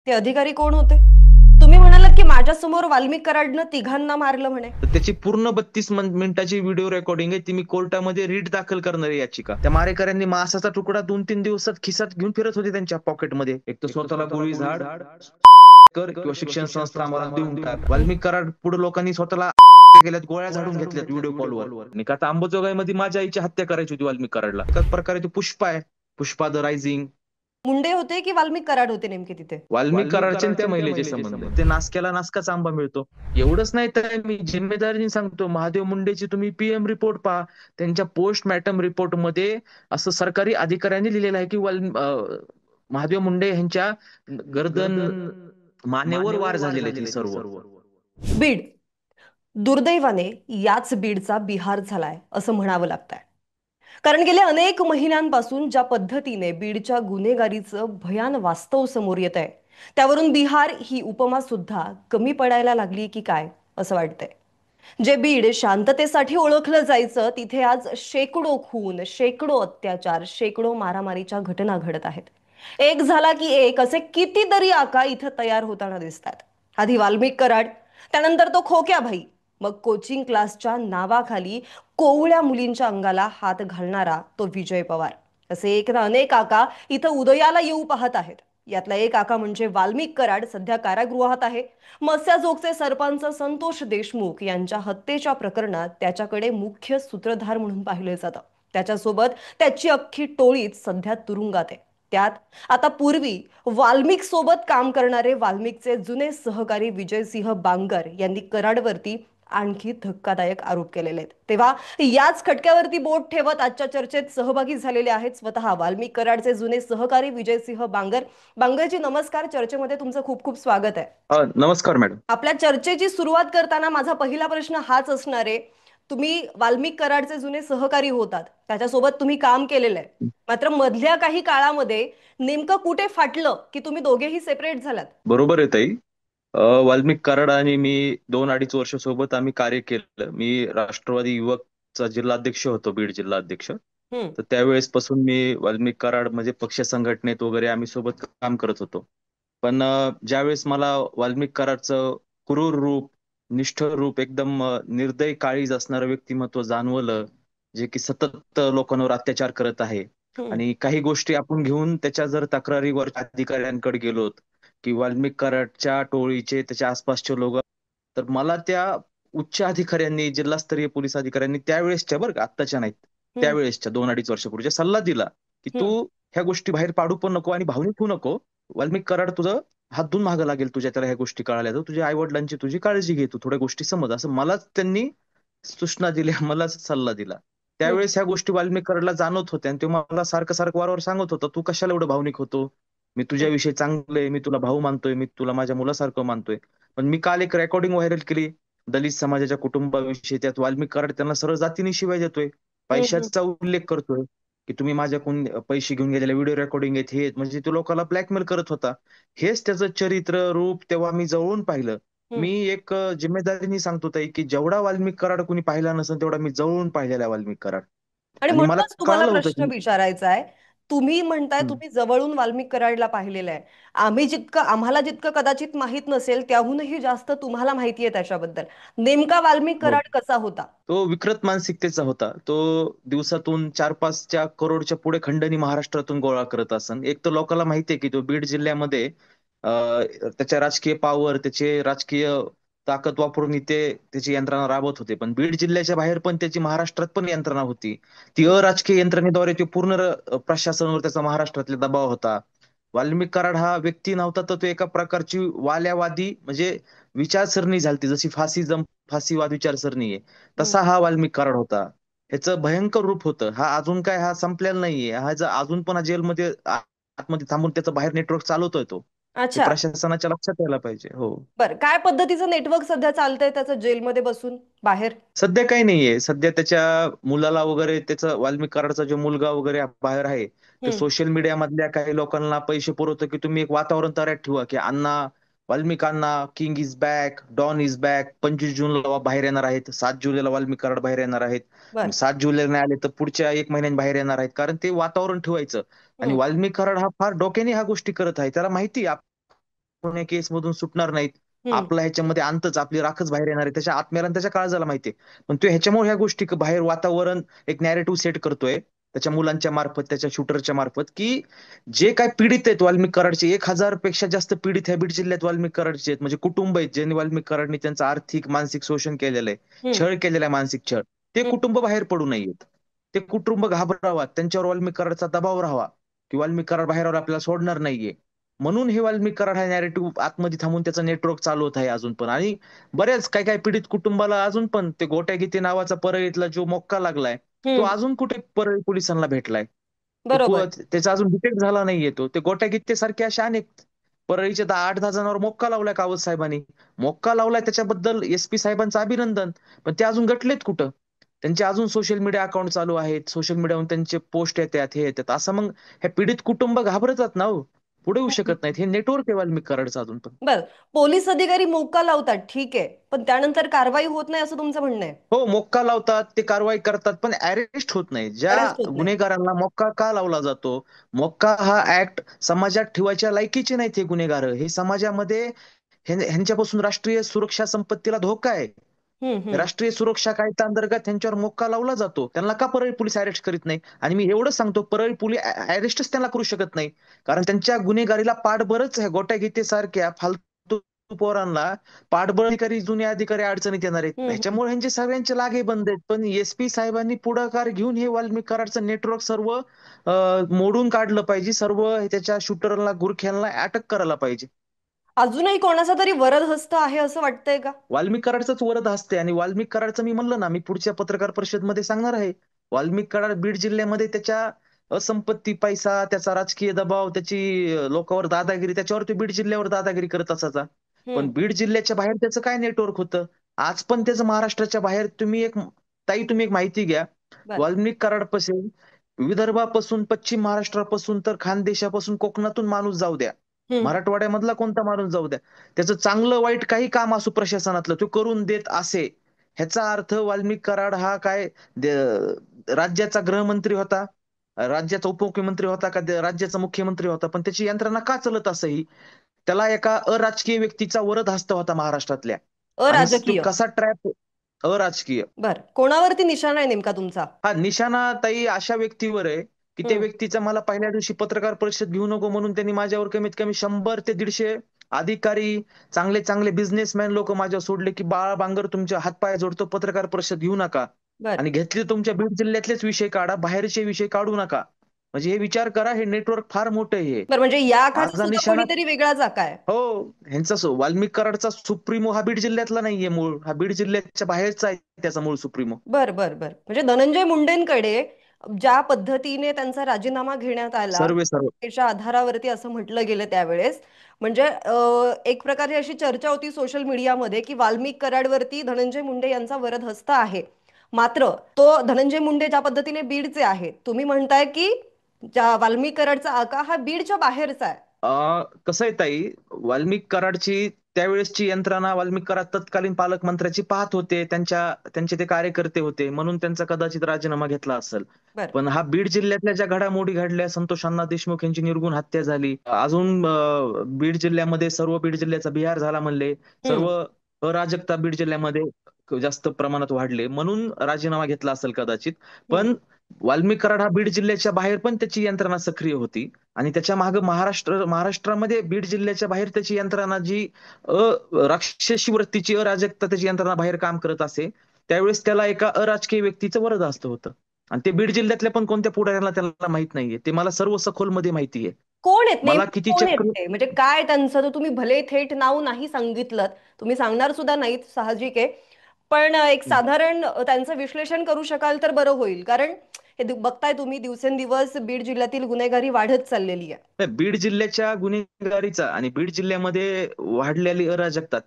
ते अधिकारी कोण होते? तुम्ही म्हणालात की माझ्यासमोर वाल्मिक कराडनं तिघांना मारलं म्हणे. तर त्याची पूर्ण 32 मिनिटाची व्हिडिओ रेकॉर्डिंग आहे ती मी कोर्टामध्ये रीट दाखल करणार आहे याचिका. त्या मारेकऱ्यांनी मांसाचा तुकडा 2-3 दिवसात खिसात घेऊन फिरत होते त्यांच्या पॉकेटमध्ये. एक तर स्वतःला गोळी झाड कर किंवा शिक्षण संस्था आम्हाला देऊन टाक. वाल्मिक कराड पुढे लोकांनी स्वतःला केल्यात, गोळ्या झाडून घेतल्यात व्हिडिओ कॉलवर. आणि का आता अंबाजोगाईमध्ये माझ्या आईची हत्या करायची होती वाल्मिक कराडला. एका प्रकारे ती पुष्पा आहे, पुष्पा द रायझिंग. मुंडे होते की वाल्मिक कराड होते नेमके तिथे? वाल्मिक कराडचे आणि त्या महिलेचे संबंध आहे. ते नासक्याला नासकाच आंबा मिळतो. एवढंच नाही तर मी जिम्मेदारीने सांगतो, महादेव मुंडेची तुम्ही पीएम रिपोर्ट पहा. त्यांच्या पोस्टमॉर्टम रिपोर्ट मध्ये असं सरकारी अधिकाऱ्यांनी लिहिलेलं आहे की महादेव मुंडे यांच्या गर्दन मानेवर वार झालेले आहेत हे सर्व. बीड. दुर्दैवाने याच बीडचा बिहार झालाय असं म्हणावं लागतंय. कारण गेल्या अनेक महिन्यांपासून ज्या पद्धतीने बीडच्या गुन्हेगारीचं भयान वास्तव समोर येत आहे, त्यावरून बिहार ही उपमा सुद्धा कमी पडायला लागली की काय असं वाटतंय. जे बीड शांततेसाठी ओळखलं जायचं, तिथे आज शेकडो खून, शेकडो अत्याचार, शेकडो मारामारीच्या घटना घडत आहेत. एक झाला की एक असे कितीतरी आका इथं तयार होताना दिसतात. आधी वाल्मिक कराड, त्यानंतर तो खोक्या भाई, मग कोचिंग क्लासच्या नावाखाली कोवळ्या मुलींच्या अंगाला हात घालणारा तो विजय पवार. असे एक ना अनेक काका इथं उदयाला येऊ पाहत आहेत. यातला एक काका म्हणजे वाल्मिक कराड, सध्या कारागृहात आहे. मस्याजोगचे सरपंच संतोष देशमुख यांच्या हत्येच्या प्रकरणात त्याच्याकडे मुख्य सूत्रधार म्हणून पाहिले जातं. त्याच्यासोबत त्याची अख्खी टोळीच सध्या तुरुंगात आहे. त्यात आता पूर्वी वाल्मिक सोबत काम करणारे वाल्मिकचे जुने सहकारी विजयसिंह बांगर यांनी कराडवरती आणखी धक्कादायक आरोप केलेले आहेत. तेव्हा याच खटक्यावरती बोट ठेवत आजच्या चर्चेत सहभागी झालेले आहेत स्वतः वाल्मिक कराडचे जुने सहकारी विजयसिंह बांगर. बांगरजी नमस्कार, चर्चेमध्ये तुमचं खूप खूप स्वागत आहे. नमस्कार मॅडम. आपल्या चर्चेची सुरुवात करताना माझा पहिला प्रश्न हाच असणार आहे. तुम्ही वाल्मिक कराडचे जुने सहकारी होतात, त्याच्यासोबत तुम्ही काम केलेलं आहे. मात्र मधल्या काही काळामध्ये नेमकं कुठे फाटलं की तुम्ही दोघेही सेपरेट झालात? बरोबर आहे ताई. वाल्मिक कराड आणि मी 2-2.5 वर्ष सोबत आम्ही कार्य केलं. मी राष्ट्रवादी युवकचा जिल्हाध्यक्ष होतो, बीड जिल्हाध्यक्ष. हम्म. तर त्यावेळेस पासून मी वाल्मिक कराड म्हणजे पक्ष संघटनेत वगैरे आम्ही सोबत काम करत होतो. पण ज्यावेळेस मला वाल्मिक कराडचं क्रूर रूप, निष्ठुर रूप, एकदम निर्दयी काळीज असणारं व्यक्तिमत्व जाणवलं, जे की सतत लोकांवर अत्याचार करत आहे. हम्म. आणि काही गोष्टी आपण घेऊन त्याच्या जर तक्रारीवर अधिकाऱ्यांकडे गेलो की वाल्मिक कराडच्या टोळीचे त्याच्या आसपासचे लोक, तर मला त्या उच्च अधिकाऱ्यांनी, जिल्हास्तरीय पोलीस अधिकाऱ्यांनी त्यावेळेसच्या, बरं का, आत्ताच्या नाहीत, हम्म. त्यावेळेसच्या 2-2.5 वर्षापूर्वीच्या सल्ला दिला की तू हम्म. ह्या गोष्टी बाहेर पाडू पण नको आणि भावनिक होऊ नको. वाल्मिक कराड तुझं हात धुवून मागं लागेल तुझ्या, त्याला ह्या गोष्टी कळाल्या तर तुझ्या आई वडिलांची तुझी काळजी घे, तू थोड्या गोष्टी समज, असं मलाच त्यांनी सूचना दिल्या, मलाच सल्ला दिला. हम्म. त्यावेळेस ह्या गोष्टी वाल्मिक कराडला जाणवत होत्या आणि तो मला सारखं सारखं वारंवार सांगत होता, तू कशाला एवढं भावनिक होतो, मी तुझ्याविषयी चांगले, मी तुला भाऊ मानतोय, मी तुला माझ्या मुलासारखं मानतोय. पण मी काल एक रेकॉर्डिंग व्हायरल केली दलित समाजाच्या कुटुंबाविषयी, त्यात वाल्मिक कराड त्यांना सरळ जातीने शिवाय देतोय, हम्म. हम्म. पैशाचा उल्लेख करतोय की तुम्ही माझ्याकडून पैसे घेऊन गेलेले, व्हिडिओ रेकॉर्डिंग आहेत, हे आहेत. म्हणजे तो लोकांना ब्लॅकमेल करत होता. हेच त्याचं चरित्र रूप तेव्हा मी जवळून पाहिलं. हम्म. मी एक जिम्मेदारीने सांगतो ताई की जेवढा वाल्मिक कराड कोणी पाहिला नसेल तेवढा मी जवळून पाहिलेला आहे वाल्मिक कराड. आणि आणि मला म्हणूनच तुम्हाला कळालं होतं प्रश्न की विचारायचा आहे. तुम्ही म्हणताय हं, तुम्ही जवळून वाल्मिक कराडला पाहिलेलं आहे. आम्हाला जितकं कदाचित माहित नसेल, त्याहूनही जास्त तुम्हाला माहिती आहे त्याच्याबद्दल. नेमका वाल्मिक हो. कराड कसा होता? तो विकृत मानसिकतेचा होता. तो दिवसातून 4-5 करोडच्या पुढे खंडणी महाराष्ट्रातून गोळा करत असन. एक तर लोकांना माहितीये की तो बीड जिल्ह्यामध्ये त्याच्या राजकीय पॉवर, त्याचे राजकीय ताकद वापरून इथे त्याची यंत्रणा राबवत होते. पण बीड जिल्ह्याच्या बाहेर पण त्याची महाराष्ट्रात पण यंत्रणा होती. ती अराजकीय यंत्रणेद्वारे ते पूर्ण प्रशासनावर त्याचा महाराष्ट्रातला दबाव होता. वाल्मिक कराड हा व्यक्ती नव्हता, तर तो एका प्रकारची वाल्यावादी म्हणजे विचारसरणी झालती, जशी फासीवाद विचारसरणी आहे, हम्म. तसा हा वाल्मिक कराड होता. ह्याचं भयंकर रूप होतं. हा अजून काय हा संपलेला नाहीये. हा जर अजून पण हा जेलमध्ये आतमध्ये थांबून त्याचं बाहेर नेटवर्क चालवतोय तो. हे अच्छा. प्रशासनाच्या लक्षात यायला पाहिजे. हो. बरं, काय पद्धतीचं नेटवर्क सध्या चालतंय त्याचं जेलमध्ये बसून बाहेर? सध्या काही नाहीये. सध्या त्याच्या मुलाला वगैरे, त्याचा वाल्मिक कराडचा जो मुलगा वगैरे बाहेर आहे, तो हम्म. सोशल मीडिया मधल्या काही लोकांना पैसे पुरवतो की तुम्ही एक वातावरण तयार ठेवा की अण्णा, वाल्मिक अण्णा, king is back, don is back, 25 जूनला बाहेर येणार आहेत, 7 जुलैला वाल्मिक कराड बाहेर येणार आहेत, बरं. 7 जुलैला नाही आले तर पुढच्या 1 महिन्यात बाहेर येणार आहेत, कारण ते वातावरण ठेवायचं. आणि हम्म. वाल्मिक कराड हा फार डोक्याने ह्या गोष्टी करत आहे, त्याला माहिती कोण्या केसमधून सुटणार नाहीत. हम्म. आपला ह्याच्यामध्ये अंतच, आपली राखच बाहेर येणार आहे. त्याच्या आत्म्याला आणि त्याच्या काळजाला माहितीये. पण तो ह्याच्यामुळे ह्या गोष्टी बाहेर वातावरण एक नॅरेटिव्ह सेट करतोय त्याच्या मुलांच्या मार्फत, त्याच्या शूटरच्या मार्फत, की जे काय पीडित आहेत वाल्मिक कराडचे, 1,000 पेक्षा जास्त पीडित ह्या बीड जिल्ह्यात वाल्मिक कराडचे आहेत. म्हणजे कुटुंब आहेत ज्यांनी वाल्मिक कराडनी त्यांचं आर्थिक मानसिक शोषण केलेलं आहे, हम्म. छळ केलेला आहे, मानसिक छळ. ते हम्म. कुटुंब बाहेर पडू नयेत. ते कुटुंब घाबरावा, त्यांच्यावर वाल्मिक कराडचा दबाव राहावा, की वाल्मिक कराड बाहेर आपल्याला सोडणार नाहीये. म्हणून हे वाल्मिक कराड हा नॅरेटिव्ह आतमध्ये थांबून त्याचा नेटवर्क चालू होत आहे अजून पण. आणि बऱ्याच काय काय पीडित कुटुंबाला अजून पण ते गोट्या गीते नावाचा परळीतला जो मोक्का लागलाय, तो हम्म. अजून कुठे परळी पोलिसांना भेटलाय? बरोबर. त्याचा अजून डिटेक्ट झाला नाहीये तो. ते गोट्या गीते सारखे अशा अनेक परळीच्या 8-10 जणांवर मोक्का लावलाय कावत साहेबांनी. मोक्का लावलाय त्याच्याबद्दल एसपी साहेबांचं अभिनंदन. पण ते अजून गटलेत कुठं? त्यांचे अजून सोशल मीडिया अकाउंट चालू आहेत, सोशल मीडियावरून त्यांचे पोस्ट येतात, हे येतात. असं मग हे पीडित कुटुंब घाबरतात ना हो, पुढे येऊ शकत नाहीत. हे नेटवर्क आहे वाल्मिक कराडचं अजून पण. बर. पोलीस अधिकारी मोका लावतात, ठीक आहे, पण त्यानंतर कारवाई होत नाही असं तुमचं म्हणणं आहे? हो, मोक्का लावतात, ते कारवाई करतात, पण अरेस्ट होत नाही. ज्या अरेस्ट होत नाही. गुन्हेगारांना मोक्का का लावला जातो? मोक्का हा ऍक्ट समाजात ठेवायच्या लायकीचे नाहीत हे गुन्हेगार. हे समाजामध्ये ह्यांच्यापासून राष्ट्रीय सुरक्षा संपत्तीला धोका आहे. हम्म. राष्ट्रीय सुरक्षा कायद्या अंतर्गत त्यांच्यावर मोक्का लावला जातो. त्यांना का परळी पोलीस अरेस्ट करीत नाही? आणि मी एवढंच सांगतो, परळी पोलीस अरेस्टच त्यांना करू शकत नाही, कारण त्यांच्या गुन्हेगारीला पाठबळच आहे. गोट्या गीते सारख्या फालतू पोरांना पाठबळ अधिकारी, जुने अधिकारी अडचणीत येणार आहेत. हम्म. ह्याच्यामुळे ह्यांचे सगळ्यांचे लागे बंद आहेत. पण एसपी साहेबांनी पुढाकार घेऊन हे वाल्मिक कराडचं नेटवर्क सर्व मोडून काढलं पाहिजे. सर्व त्याच्या शूटरला, गुरख्यांना अटक करायला पाहिजे. अजूनही कोणाचा तरी वरद हस्त आहे असं वाटतंय का? वाल्मिक कराडचंच वरद असते. आणि वाल्मिक कराडचं मी म्हणलं ना, मी पुढच्या पत्रकार परिषदमध्ये सांगणार आहे. वाल्मिक कराड बीड जिल्ह्यामध्ये त्याच्या असंपत्ती, पैसा, त्याचा राजकीय दबाव, त्याची लोकांवर दादागिरी, त्याच्यावर तो बीड जिल्ह्यावर दादागिरी करत असायचा. पण हम्म. बीड जिल्ह्याच्या बाहेर त्याचं काय नेटवर्क होतं? आज पण त्याचं महाराष्ट्राच्या बाहेर, तुम्ही एक माहिती घ्या. बर. वाल्मिक कराड पासून, विदर्भापासून, पश्चिम महाराष्ट्रापासून तर खानदेशापासून, कोकणातून माणूस जाऊ द्या, हम्म. मराठवाड्यामधला कोणता माणूस जाऊ द्या, त्याचं चांगलं वाईट काही काम असो प्रशासनातलं, तो करून देत असे. ह्याचा अर्थ वाल्मिक कराड हा काय राज्याचा गृहमंत्री होता, राज्याचा उपमुख्यमंत्री होता, का राज्याचा मुख्यमंत्री होता, पण त्याची यंत्रणा का चालत असही? त्याला एका अराजकीय व्यक्तीचा वरद हस्त होता महाराष्ट्रातल्या. आणि तो अराजकीय. कसा ट्रॅप, अराजकीय. बर. कोणावरती निशाणा आहे नेमका तुमचा? हा निशाणा ताई अशा व्यक्तीवर आहे, की त्या हम्म. व्यक्तीचा, मला पहिल्या दिवशी पत्रकार परिषद घेऊ नको म्हणून त्यांनी माझ्यावर कमीत कमी 100 ते 150 अधिकारी, चांगले चांगले बिझनेसमॅन लोक माझ्यावर सोडले, की बाळा बांगर तुमच्या हातपाय जोडतो, पत्रकार परिषद घेऊ नका. बर. आणि घेतली तुमच्या बीड जिल्ह्यातलेच विषय काढा, बाहेरचे विषय काढू नका. म्हणजे हे विचार करा, हे नेटवर्क फार मोठं आहे हे. बर, म्हणजे या खाली आज हा सुद्धा निशाणा, कोणीतरी वेगळा जागा आहे? हो, ह्यांचा वाल्मिक कराडचा सुप्रीमो हा बीड जिल्ह्यातला नाहीये मूळ, हा बीड जिल्ह्याच्या बाहेरचा आहे त्याचा मूळ सुप्रीमो. बर बर बर. म्हणजे धनंजय मुंडेंकडे ज्या पद्धतीने त्यांचा राजीनामा घेण्यात आला सर्वे सर्व. त्याच्या आधारावरती असं म्हटलं गेलं त्यावेळेस, म्हणजे एक प्रकारे अशी चर्चा होती सोशल मीडियामध्ये की वाल्मिक कराडवरती धनंजय मुंडे यांचा वरद हस्त आहे. मात्र तो धनंजय मुंडे ज्या पद्धतीने बीडचे आहेत, तुम्ही म्हणताय की ज्या वाल्मिक कराडचा आका हा बीडच्या बाहेरचा आहे. कसं आहे ताई, वाल्मिक कराडची त्यावेळेसची यंत्रणा, वाल्मिक कराड तत्कालीन पालकमंत्र्याची पाहत होते, त्यांचे ते कार्यकर्ते होते, म्हणून त्यांचा कदाचित राजीनामा घेतला असेल. बर. पण हा बीड जिल्ह्यातल्या ज्या घडामोडी घडल्या, संतोष अण्णा देशमुख यांची निर्घृण हत्या झाली, अजून बीड जिल्ह्यामध्ये, सर्व बीड जिल्ह्याचा बिहार झाला म्हणले, सर्व हम्म. अराजकता बीड जिल्ह्यामध्ये जास्त प्रमाणात वाढले, म्हणून राजीनामा घेतला असेल कदाचित. हम्म. पण वाल्मिक कराड हा बीड जिल्ह्याच्या बाहेर पण त्याची यंत्रणा सक्रिय होती. आणि त्याच्या मागे महाराष्ट्रामध्ये बीड जिल्ह्याच्या बाहेर त्याची यंत्रणा जी राक्षसी वृत्तीची, अराजकता त्याची यंत्रणा बाहेर काम करत असे, त्यावेळेस त्याला एका अराजकीय व्यक्तीचं वरदास्त होतं. आणि ते बीड जिल्ह्यातल्या पण कोणत्या पुढाऱ्यांना त्याला माहित नाहीये, ते मला सर्व सखोलमध्ये माहिती आहे. कोण आहेत मला नेमके, किती कोण आहेत चक्र, ते? म्हणजे काय त्यांचं, तर तुम्ही भले थेट नाव नाही सांगितलं, तुम्ही सांगणार सुद्धा नाहीत, साहजिक आहे. पण एक साधारण त्यांचं विश्लेषण करू शकाल तर बरं होईल, कारण हे बघताय तुम्ही दिवसेंदिवस बीड जिल्ह्यातील गुन्हेगारी वाढत चाललेली आहे. बीड जिल्ह्याच्या गुन्हेगारीचा आणि बीड जिल्ह्यामध्ये वाढलेली अराजकता,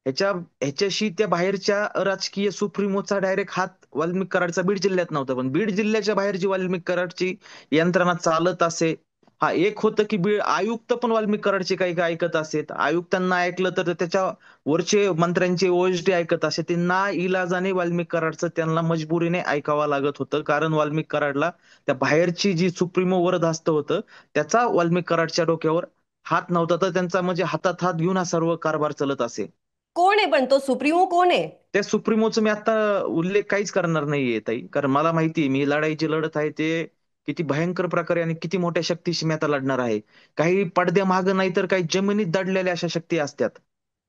ह्याच्याशी त्या बाहेरच्या अराजकीय सुप्रीमोचा डायरेक्ट हात वाल्मिक कराडचा बीड जिल्ह्यात नव्हता. पण बीड जिल्ह्याच्या बाहेर जी वाल्मिक कराडची यंत्रणा चालत असे, हा एक होतं की आयुक्त पण वाल्मिक कराडचे काही काही ऐकत असेत. आयुक्तांना ऐकलं तर त्याच्या वरचे मंत्र्यांचे ओएसडी ऐकत असे. ते ना इलाजाने वाल्मिक कराडचं त्यांना मजबुरीने ऐकावं लागत होतं, कारण वाल्मिक कराडला त्या बाहेरची जी सुप्रीमो वरदहस्त होतं, त्याचा वाल्मिक कराडच्या डोक्यावर हात नव्हता, तर त्यांचा म्हणजे हातात हात घेऊन हा सर्व कारभार चालत असे. कोण आहे पण तो सुप्रीमो कोण आहे? त्या सुप्रीमोचा मी आता उल्लेख काहीच करणार नाहीये ताई, कारण मला माहिती मी लढाईची लढत आहे ते किती भयंकर प्रकारे आणि किती मोठ्या शक्तीशी मी आता लढणार आहे. काही पडद्या मागं नाही तर काही जमिनीत दडलेल्या अशा शक्ती असतात.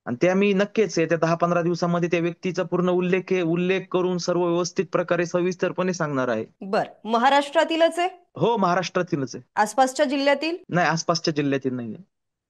आणि त्या मी नक्कीच येत्या 10-15 दिवसामध्ये त्या व्यक्तीचा पूर्ण उल्लेख करून सर्व व्यवस्थित प्रकारे सविस्तरपणे सांगणार आहे. बर, महाराष्ट्रातीलच आहे? हो, महाराष्ट्रातीलच आहे. आसपासच्या जिल्ह्यातील? नाही, आसपासच्या जिल्ह्यातील नाहीये.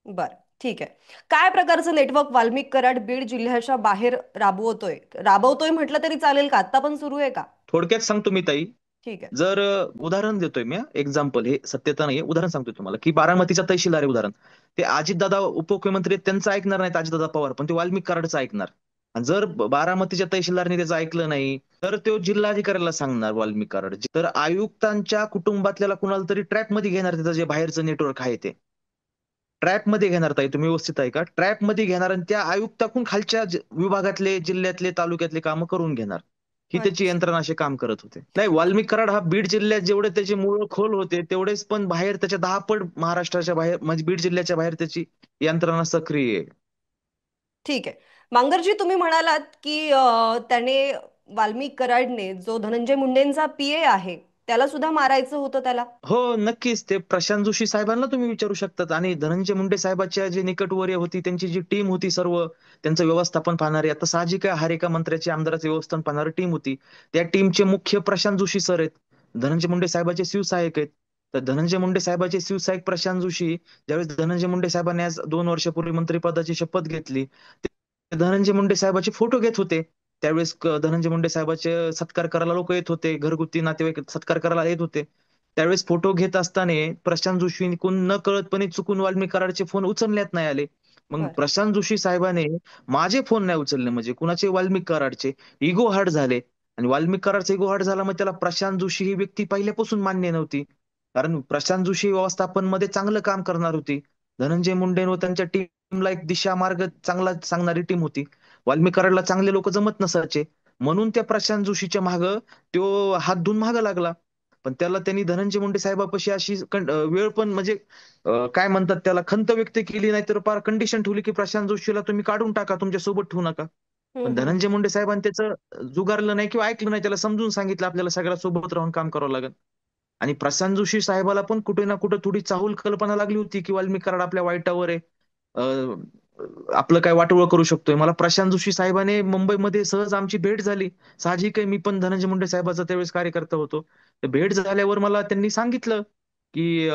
बर, ठीक आहे. काय प्रकारचं नेटवर्क वाल्मिक कराड बीड जिल्ह्याच्या बाहेर राबवतोय म्हटलं तरी चालेल का? आता पण सुरू आहे का? थोडक्यात सांगतो मी ताई. ठीक आहे. जर उदाहरण देतोय मी, एक्झाम्पल, हे सत्यता नाहीये, उदाहरण सांगतोय तुम्हाला की बारामतीचा तहसीलदार आहे उदाहरण. ते अजितदादा उपमुख्यमंत्री आहेत, त्यांचं ऐकणार नाहीत अजितदादा पवार, पण ते वाल्मिक कराडचं ऐकणार. आणि जर बारामतीच्या तहसीलदारने त्याचं ऐकलं नाही तर तो जिल्हाधिकाऱ्याला सांगणार वाल्मिक कराड. तर आयुक्तांच्या कुटुंबातल्याला कुणाला तरी ट्रॅपमध्ये घेणार, त्याचं जे बाहेरचं नेटवर्क आहे ते ट्रॅपमध्ये घेणार. ताई तुम्ही व्यवस्थित आहे का, ट्रॅपमध्ये घेणार आणि त्या आयुक्ताकडून खालच्या विभागातले, जिल्ह्यातले, तालुक्यातले कामं करून घेणार. ही त्याची अच्छा. यंत्रणा असे काम करत होते. नाही, वाल्मिक कराड हा बीड जिल्ह्यात जेवढे त्याचे मूळ खोल होते तेवढेच पण बाहेर त्याच्या 10 पट महाराष्ट्राच्या बाहेर, म्हणजे बीड जिल्ह्याच्या बाहेर त्याची यंत्रणा सक्रिय आहे. ठीक आहे. मांगरजी, तुम्ही म्हणालात की त्याने वाल्मिक कराडने जो धनंजय मुंडेंचा पीए आहे त्याला सुद्धा मारायचं होतं त्याला? हो, नक्कीच. ते प्रशांत जोशी साहेबांना तुम्ही विचारू शकतात. आणि धनंजय मुंडे साहेबांच्या जे निकटवर्य होती, त्यांची जी टीम होती सर्व, त्यांचं व्यवस्थापन पाहणारी, आता साहजिक आहे हर एका मंत्र्याची, आमदाराचे व्यवस्थापन पाहणारी टीम होती. त्या टीमचे मुख्य प्रशांत जोशी सर आहेत. धनंजय मुंडे साहेबांचे शिवसहाय्यक आहेत. तर धनंजय मुंडे साहेबांचे शिवसहाय्यक प्रशांत जोशी, ज्यावेळेस धनंजय मुंडे साहेबांनी आज 2 वर्षापूर्वी मंत्रिपदाची शपथ घेतली, ते धनंजय मुंडे साहेबांचे फोटो घेत होते. त्यावेळेस धनंजय मुंडे साहेबांचे सत्कार करायला लोक येत होते, घरगुती नातेवाईक सत्कार करायला येत होते. त्यावेळेस फोटो घेत असताना प्रशांत जोशी कोण न कळतपणे चुकून वाल्मिक कराडचे फोन उचलण्यात नाही आले. मग बर. प्रशांत जोशी साहेबाने माझे फोन नाही उचलले, म्हणजे कुणाचे, वाल्मिक कराडचे. इगो हर्ट झाले. आणि वाल्मिक कराडचा इगो हर्ट झाला, मग त्याला प्रशांत जोशी ही व्यक्ती पहिल्यापासून मान्य नव्हती. कारण प्रशांत जोशी व्यवस्थापन मध्ये चांगलं काम करणार होती. धनंजय मुंडे व त्यांच्या टीमला एक दिशा मार्ग चांगला सांगणारी टीम होती. वाल्मिक कराडला चांगले लोक जमत नसायचे. म्हणून त्या प्रशांत जोशीच्या माग तो हात धुवून मागं लागला. पण त्याला त्यांनी धनंजय मुंडे साहेबापाशी अशी वेळ पण, म्हणजे काय म्हणतात त्याला, खंत व्यक्त केली, नाही तर फार कंडिशन ठेवली की प्रशांत जोशीला तुम्ही काढून टाका, तुमच्या सोबत ठेवू नका. पण हम्म, हम्म. धनंजय मुंडे साहेबांनी त्याचं जुगारलं नाही किंवा ऐकलं नाही. त्याला समजून सांगितलं आपल्याला सगळ्या सोबत राहून काम करावं लागेल. आणि प्रशांत जोशी साहेबाला पण कुठे ना कुठे थोडी चाहूल कल्पना लागली होती की वाल्मिक कराड आपल्या वाईटावर आहे, अं, आपलं काय वाटोळं करू शकतोय. मला प्रशांत जोशी साहेबाने मुंबईमध्ये सहज आमची भेट झाली. साहजिक आहे, मी पण धनंजय मुंडे साहेबाचा त्यावेळेस कार्यकर्ता होतो. तर भेट झाल्यावर मला त्यांनी सांगितलं की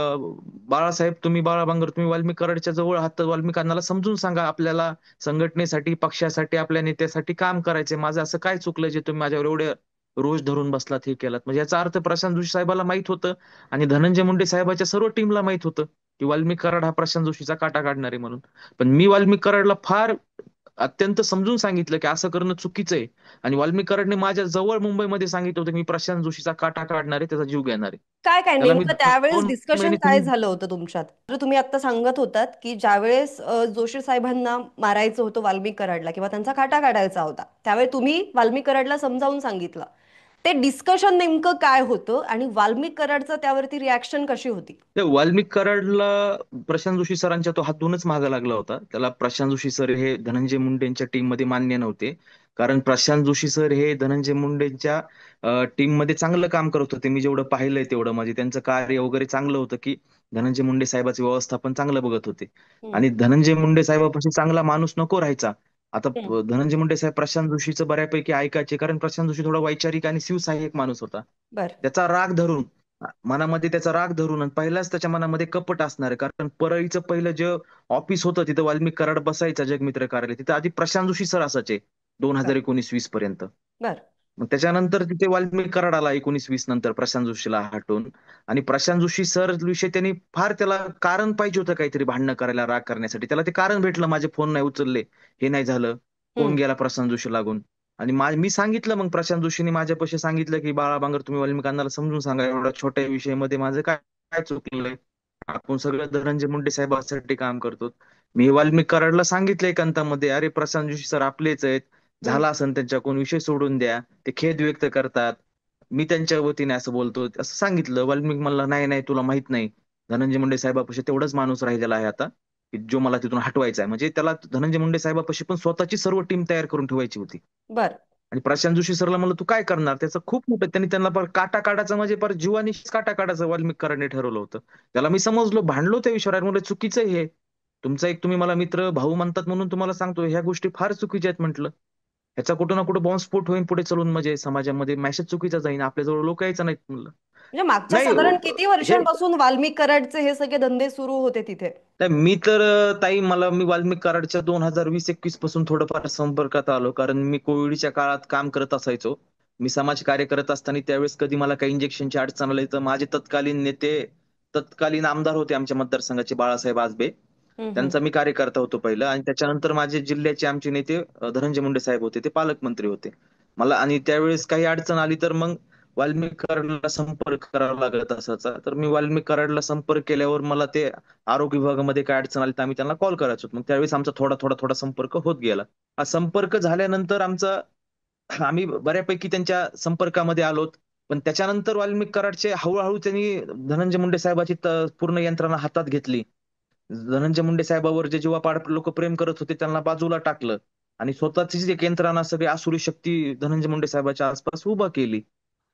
बाळासाहेब, तुम्ही, बाळा बांगर, तुम्ही वाल्मिक कराडच्या जवळ आहात, तर वाल्मिक अण्णाला समजून सांगा, आपल्याला संघटनेसाठी, पक्षासाठी, आपल्या नेत्यासाठी काम करायचंय. माझं असं काय चुकलं जे तुम्ही माझ्यावर एवढे रोष धरून बसलात, हे केलात. म्हणजे याचा अर्थ प्रशांत जोशी साहेबाला माहित होतं आणि धनंजय मुंडे साहेबाच्या सर्व टीमला माहित होतं की वाल्मिक कराड हा प्रशांत जोशीचा काटा काढणार आहे म्हणून. पण मी वाल्मिक कराडला फार अत्यंत समजून सांगितलं की असं करणं चुकीचं आहे. आणि वाल्मिक कराडने माझ्या जवळ मुंबईमध्ये सांगितलं होतं की मी प्रशांत जोशीचा काटा काढणार आहे, त्याचा जीव घेणार आहे. काय काय त्याला मी नेमकं त्यावेळेस 2 महिने, डिस्कशन काय तुम्ही, झालं होतं तुमच्यात? तर तुम्ही आता सांगत होतात की ज्यावेळेस जोशी साहेबांना मारायचं होतं वाल्मिक कराडला किंवा त्यांचा खाटा काढायचा होता, त्यावेळी तुम्ही वाल्मिक कराडला समजावून सांगितलं. ते डिस्कशन नेमकं काय होतं आणि वाल्मिक कराडचं त्यावरती रिॲक्शन कशी होती? ते वाल्मिक कराडला प्रशांत जोशी सरांच्या तो हात धुवूनच मागा लागला होता. त्याला प्रशांत जोशी सर हे धनंजय मुंडेंच्या टीम मध्ये मान्य नव्हते. कारण प्रशांत जोशी सर हे धनंजय मुंडेंच्या टीम मध्ये चांगलं काम करत होते. मी जेवढं पाहिलंय तेवढं, म्हणजे त्यांचं कार्य वगैरे चांगलं होतं की धनंजय मुंडे साहेबांचे व्यवस्थापन चांगलं बघत होते. हम्म, आणि धनंजय मुंडे साहेबापाशी चांगला माणूस नको राहायचा. आता हम्म. धनंजय मुंडे साहेब प्रशांत जोशीचं बऱ्यापैकी ऐकायचे, कारण प्रशांत जोशी थोडा वैचारिक आणि शिवसहाय्यक माणूस होता. बर. त्याचा राग धरून, मनामध्ये त्याचा राग धरून, आणि पहिलाच त्याच्या मनामध्ये कपट असणार आहे. कारण परळीचं पहिलं जे ऑफिस होतं तिथं वाल्मिक कराड बसायचा, जगमित्र कार्यालय, तिथं आधी प्रशांत जोशी सर असायचे बर. 2019-20 पर्यंत. बर. मग त्याच्यानंतर तिथे वाल्मिक कराड आला 19-20 नंतर प्रशांत जोशीला हटवून. आणि प्रशांत जोशी सर विषयी त्यांनी फार, त्याला कारण पाहिजे होतं काहीतरी भांडणं करायला, राग करण्यासाठी. त्याला ते कारण भेटलं, माझे फोन नाही उचलले, हे नाही झालं, फोन हम्म. गेला प्रशांत जोशी लागून. आणि मी सांगितलं, मग प्रशांत जोशीने माझ्यापाशी सांगितलं की बाळा बांगर, तुम्ही वाल्मिक अण्णाला समजून सांगा, एवढ्या छोट्या विषयामध्ये माझं काय काय चुकलंय, आपण सगळं धनंजय मुंडे साहेबांसाठी काम करतो. मी वाल्मिक कराडला सांगितलं एकांतामध्ये, अरे प्रशांत जोशी सर आपलेच आहेत, हम्म. झाला असेल त्यांच्याकडून, विषय सोडून द्या, ते खेद व्यक्त करतात, मी त्यांच्या वतीने असं बोलतो, असं सांगितलं. वाल्मिक म्हणला, नाही नाही, तुला माहित नाही, धनंजय मुंडे साहेबापाशी तेवढाच माणूस राहिलेला आहे आता, की जो मला तिथून हटवायचा आहे. म्हणजे त्याला धनंजय मुंडे साहेबापाशी पण स्वतःची सर्व टीम तयार करून ठेवायची होती. बर. आणि प्रशांत जोशी सरला म्हणलं तू काय करणार, त्याचं खूप मोठं त्यांनी त्यांना पर काटा काढायचा म्हणजे पर जीवानीच काटा काढायचं वाल्मिक कराडने ठरवलं होतं. त्याला मी समजलो, भांडलो त्या विषयावर, म्हणलं चुकीचं आहे हे. तुमचा एक तुम्ही मला मित्र भाऊ म्हणतात म्हणून तुम्हाला सांगतो, ह्या गोष्टी फार चुकीच्या आहेत म्हटलं. ह्याचा कुठं ना कुठं बॉम्बस्फोट होईल पुढे चलून, म्हणजे समाजामध्ये मेसेज चुकीचा जाईल, आपल्याजवळ लोक यायचं नाहीत म्हणलं. म्हणजे मागच्या नाही साधारण किती हे वर्षांपासून वाल्मिक कराडचे हे सगळे धंदे सुरू होते तिथे? नाही, मी तर ताई मी वाल्मिक कराडच्या 2020-21 पासून थोडंफार संपर्कात आलो, कारण मी कोविडच्या काळात काम करत असायचो. मी समाज कार्य करत असताना त्यावेळेस कधी मला काही इंजेक्शनची अडचण आली तर माझे तत्कालीन नेते, तत्कालीन आमदार होते आमच्या मतदारसंघाचे बाळासाहेब आजबे, हम्म. त्यांचा मी कार्यकर्ता होतो पहिलं. आणि त्याच्यानंतर माझे जिल्ह्याचे आमचे नेते धनंजय मुंडे साहेब होते, ते पालकमंत्री होते. मला आणि त्यावेळेस काही अडचण आली तर मग वाल्मिक कराडला संपर्क करावा लागत असायचा. तर मी वाल्मिक कराडला संपर्क केल्यावर मला ते आरोग्य विभागामध्ये काय अडचण आली तर आम्ही त्यांना कॉल करायचो. मग त्यावेळेस आमचा थोडा थोडा थोडा संपर्क होत गेला. हा संपर्क झाल्यानंतर आम्ही बऱ्यापैकी त्यांच्या संपर्कामध्ये आलोत. पण त्याच्यानंतर वाल्मिक कराडचे हळूहळू त्यांनी धनंजय मुंडे साहेबाची पूर्ण यंत्रणा हातात घेतली. धनंजय मुंडे साहेबावर जे जीवापाड लोक प्रेम करत होते त्यांना बाजूला टाकलं आणि स्वतःचीच एक यंत्रणा, सगळी आसुरी शक्ती धनंजय मुंडे साहेबाच्या आसपास उभा केली.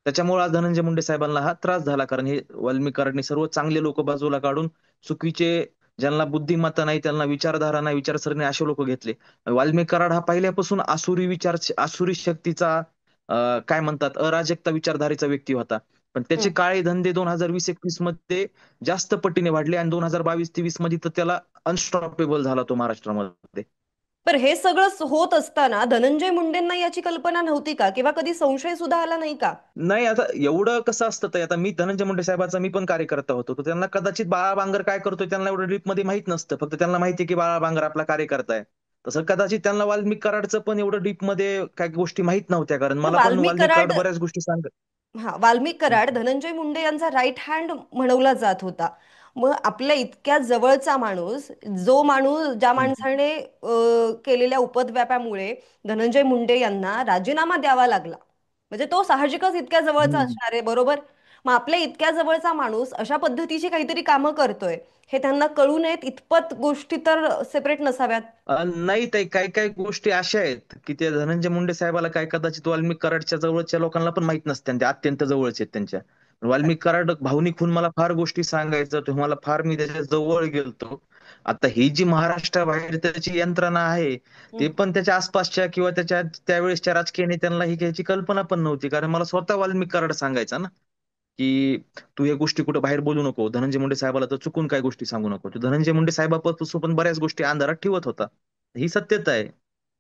त्याच्यामुळे आज धनंजय मुंडे साहेबांना हा त्रास झाला, कारण हे वाल्मिक कराडने सर्व चांगले लोक बाजूला काढून चुकीचे, ज्यांना बुद्धिमत्ता नाही, त्यांना विचारधारा नाही, विचारसरणी, असे लोक घेतले. वाल्मिक कराड हा पहिल्यापासून आसुरी विचार, आसुरी शक्तीचा, काय म्हणतात, अराजकता विचारधारेचा व्यक्ती होता. पण त्याचे काळे धंदे 2020-21 मध्ये जास्त पटीने वाढले आणि 2022-23 मध्ये तर त्याला अनस्टॉपेबल झाला तो महाराष्ट्रामध्ये. पण हे सगळं होत असताना धनंजय मुंडेंना याची कल्पना नव्हती का, किंवा कधी संशय सुद्धा आला नाही का? नाही, आता एवढं कसं असतं ताई, आता मी धनंजय मुंडे साहेबाचा मी पण कार्यकर्ता होतो, तर त्यांना कदाचित बाळा बांगर काय करतोय त्यांना एवढं डीप मध्ये माहित नसतं. फक्त त्यांना माहिती आहे की बाळा बांगर आपला कार्यकर्ता आहे. तसं कदाचित त्यांना वाल्मिक कराडचं पण एवढं डीप मध्ये काही गोष्टी माहित नव्हत्या, कारण मग मला पण वाल्मिक वाल्मिक कराड कराड, बऱ्याच गोष्टी सांगत. हा, वाल्मिक कराड धनंजय मुंडे यांचा राईट हँड म्हणवला जात होता. मग आपल्या इतक्या जवळचा माणूस, जो माणूस, ज्या माणसाने केलेल्या उपद्व्यापामुळे धनंजय मुंडे यांना राजीनामा द्यावा लागला, म्हणजे तो साहजिकच इतक्या जवळचा हम्म. असणार आहे, बरोबर? मग आपल्या इतक्या जवळचा माणूस अशा पद्धतीची काहीतरी कामं करतोय, हे त्यांना कळू नयेत इतपत गोष्टी तर सेपरेट नसाव्यात? नाही ताई, काही काही गोष्टी अशा आहेत की ते धनंजय मुंडे साहेबाला काय कदाचित वाल्मिक कराडच्या जवळच्या लोकांना पण माहित नसते, आणि ते अत्यंत जवळचे आहेत त्यांच्या. वाल्मिक कराड भावनिक होऊन मला फार गोष्टी सांगायचं, तुम्हाला फार मी त्याच्या जवळ गेलतो. आता ही जी महाराष्ट्राबाहेर त्याची यंत्रणा आहे, ते पण त्याच्या आसपासच्या किंवा त्याच्या त्यावेळेसच्या राजकीय नेत्यांना ही घ्यायची कल्पना पण नव्हती, कारण मला स्वतः वाल्मिक कराड सांगायचा ना की तू हे गोष्टी कुठे बाहेर बोलू नको, धनंजय मुंडे साहेबाला तर चुकून काय गोष्टी सांगू नको. तो धनंजय मुंडे साहेबापासून पण बऱ्याच गोष्टी अंधारात ठेवत होता. ही सत्यता आहे,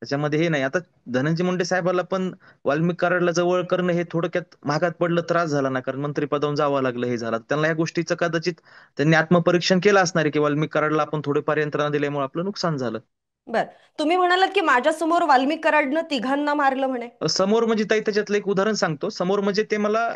त्याच्यामध्ये हे नाही. आता धनंजय मुंडे साहेबाला पण वाल्मिक कराडला जवळ करणं हे थोडक्यात महागात पडलं, त्रास झाला ना, कारण मंत्रिपदावरून जावं लागलं, हे झालं. त्यांना या गोष्टीचं कदाचित त्यांनी आत्मपरीक्षण केलं असणार आहे की वाल्मिक कराडला आपण थोडेफार यंत्रणा दिल्यामुळे आपलं नुकसान झालं. बर. तुम्ही म्हणालात की माझ्यासमोर वाल्मिक कराडनं तिघांना मारलं म्हणे. समोर म्हणजे ताई त्याच्यातलं एक उदाहरण सांगतो. समोर म्हणजे ते मला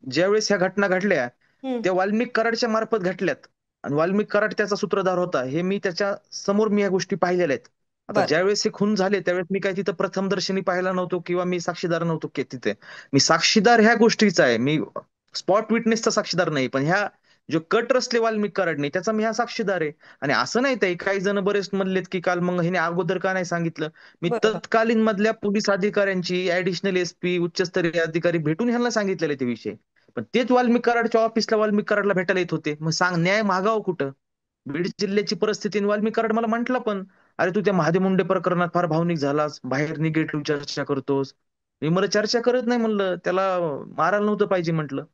ज्यावेळेस ह्या घटना घडल्या हम्म. त्या वाल्मिक कराडच्या मार्फत घडल्यात, आणि वाल्मिक कराड त्याचा सूत्रधार होता, हे मी त्याच्या समोर मी या गोष्टी पाहिलेल्या आहेत. आता बर. ज्यावेळेस हे खून झाले त्यावेळेस मी काय तिथं प्रथमदर्शनी पाहिला नव्हतो किंवा मी साक्षीदार नव्हतो तिथे. मी साक्षीदार ह्या गोष्टीचा आहे, मी स्पॉट विटनेसचा साक्षीदार नाही, पण ह्या जो कट रचले वाल्मिक कराडने त्याचा मी हा साक्षीदार आहे. आणि असं नाही ते काही जण बरेच म्हणलेत की काल मग हिने अगोदर का नाही सांगितलं. मी बर. तत्कालीन मधल्या पोलीस अधिकाऱ्यांची, ऍडिशनल एसपी, उच्चस्तरीय अधिकारी भेटून ह्यांना सांगितलेले ते विषय. पण तेच वाल्मिक कराडच्या ऑफिसला वाल्मिक कराडला भेटायला येत होते. मग सांग, न्याय मागावं कुठं? बीड जिल्ह्याची परिस्थिती, आणि वाल्मिक कराड मला म्हटलं पण, अरे तू त्या महादेव मुंडे प्रकरणात फार भावनिक झालास, बाहेर निगेटिव्ह चर्चा करतोस. मी मला चर्चा करत नाही म्हणलं, त्याला मारायला नव्हतं पाहिजे म्हटलं.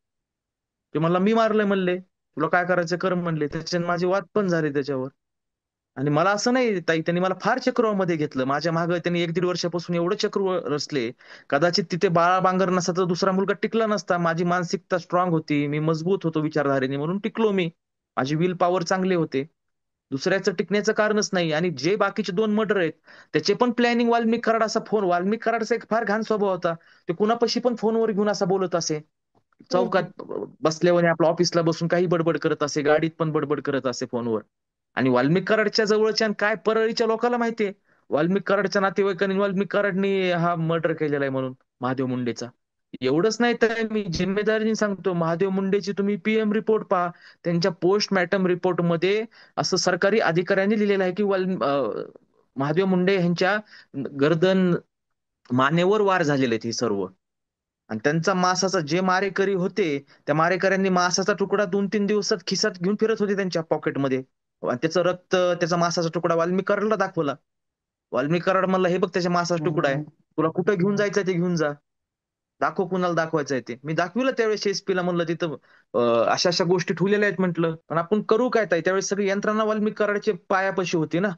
ते मला मी मारलंय म्हणले, तुला काय करायचं कर म्हणले, त्याच्याने माझे वाद पण झाले त्याच्यावर. आणि मला असं नाही ताई, त्यांनी मला फार चक्रवामध्ये घेतलं. माझ्या मागे त्यांनी 1-1.5 वर्षापासून एवढं चक्र रचले, कदाचित तिथे बाळा बांगर नसता तर दुसरा मुलगा टिकला नसता. माझी मानसिकता स्ट्रॉंग होती, मी मजबूत होतो विचारधारेने, म्हणून टिकलो मी. माझी विल पॉवर चांगले होते, दुसऱ्याचं टिकण्याचं कारणच नाही. आणि जे बाकीचे 2 मर्डर आहेत त्याचे पण प्लॅनिंग वाल्मिक कराड. असा फोन, वाल्मिक कराडचा एक फार घाण स्वभाव होता, ते कुणापाशी पण फोनवर घेऊन असा बोलत असे, हम्म. चौकात बसल्यावर आपल्या ऑफिसला बसून काही बडबड करत असे, गाडीत पण बडबड करत असे फोनवर. आणि वाल्मिक कराडच्या जवळच्या आणि काय परळीच्या लोकांना माहितीये वाल्मिक कराडच्या नातेवाईकांनी वाल्मिक कराडनी हा मर्डर केलेला आहे म्हणून, महादेव मुंडेचा. एवढंच नाही तर मी जिम्मेदारीने सांगतो, महादेव मुंडेची तुम्ही पीएम रिपोर्ट पहा. त्यांच्या पोस्टमॉर्टम रिपोर्ट मध्ये असं सरकारी अधिकाऱ्यांनी लिहिलेलं आहे की महादेव मुंडे यांच्या गर्दन, मानेवर वार झालेले आहेत हे सर्व. आणि त्यांचा मांसाचा जे मारेकरी होते, त्या मारेकऱ्यांनी मांसाचा तुकडा 2-3 दिवसात खिसात घेऊन फिरत होते त्यांच्या पॉकेटमध्ये. आणि त्याचं रक्त, त्याचा मांसाचा तुकडा वाल्मी कराडला दाखवला. वाल्मी कराड म्हणला, हे बघ त्याच्या मांसाचा तुकडा आहे, तुला कुठं घेऊन जायचं ते घेऊन जा, दाखव कुणाला दाखवायचं आहे ते. मी दाखविलं त्यावेळेस एसपीला, म्हणलं तिथं अशा अशा गोष्टी ठेवलेल्या आहेत म्हटलं, पण आपण करू काय ताई. त्यावेळेस सगळी यंत्रणा वाल्मी कराडचे पायापाशी होती ना.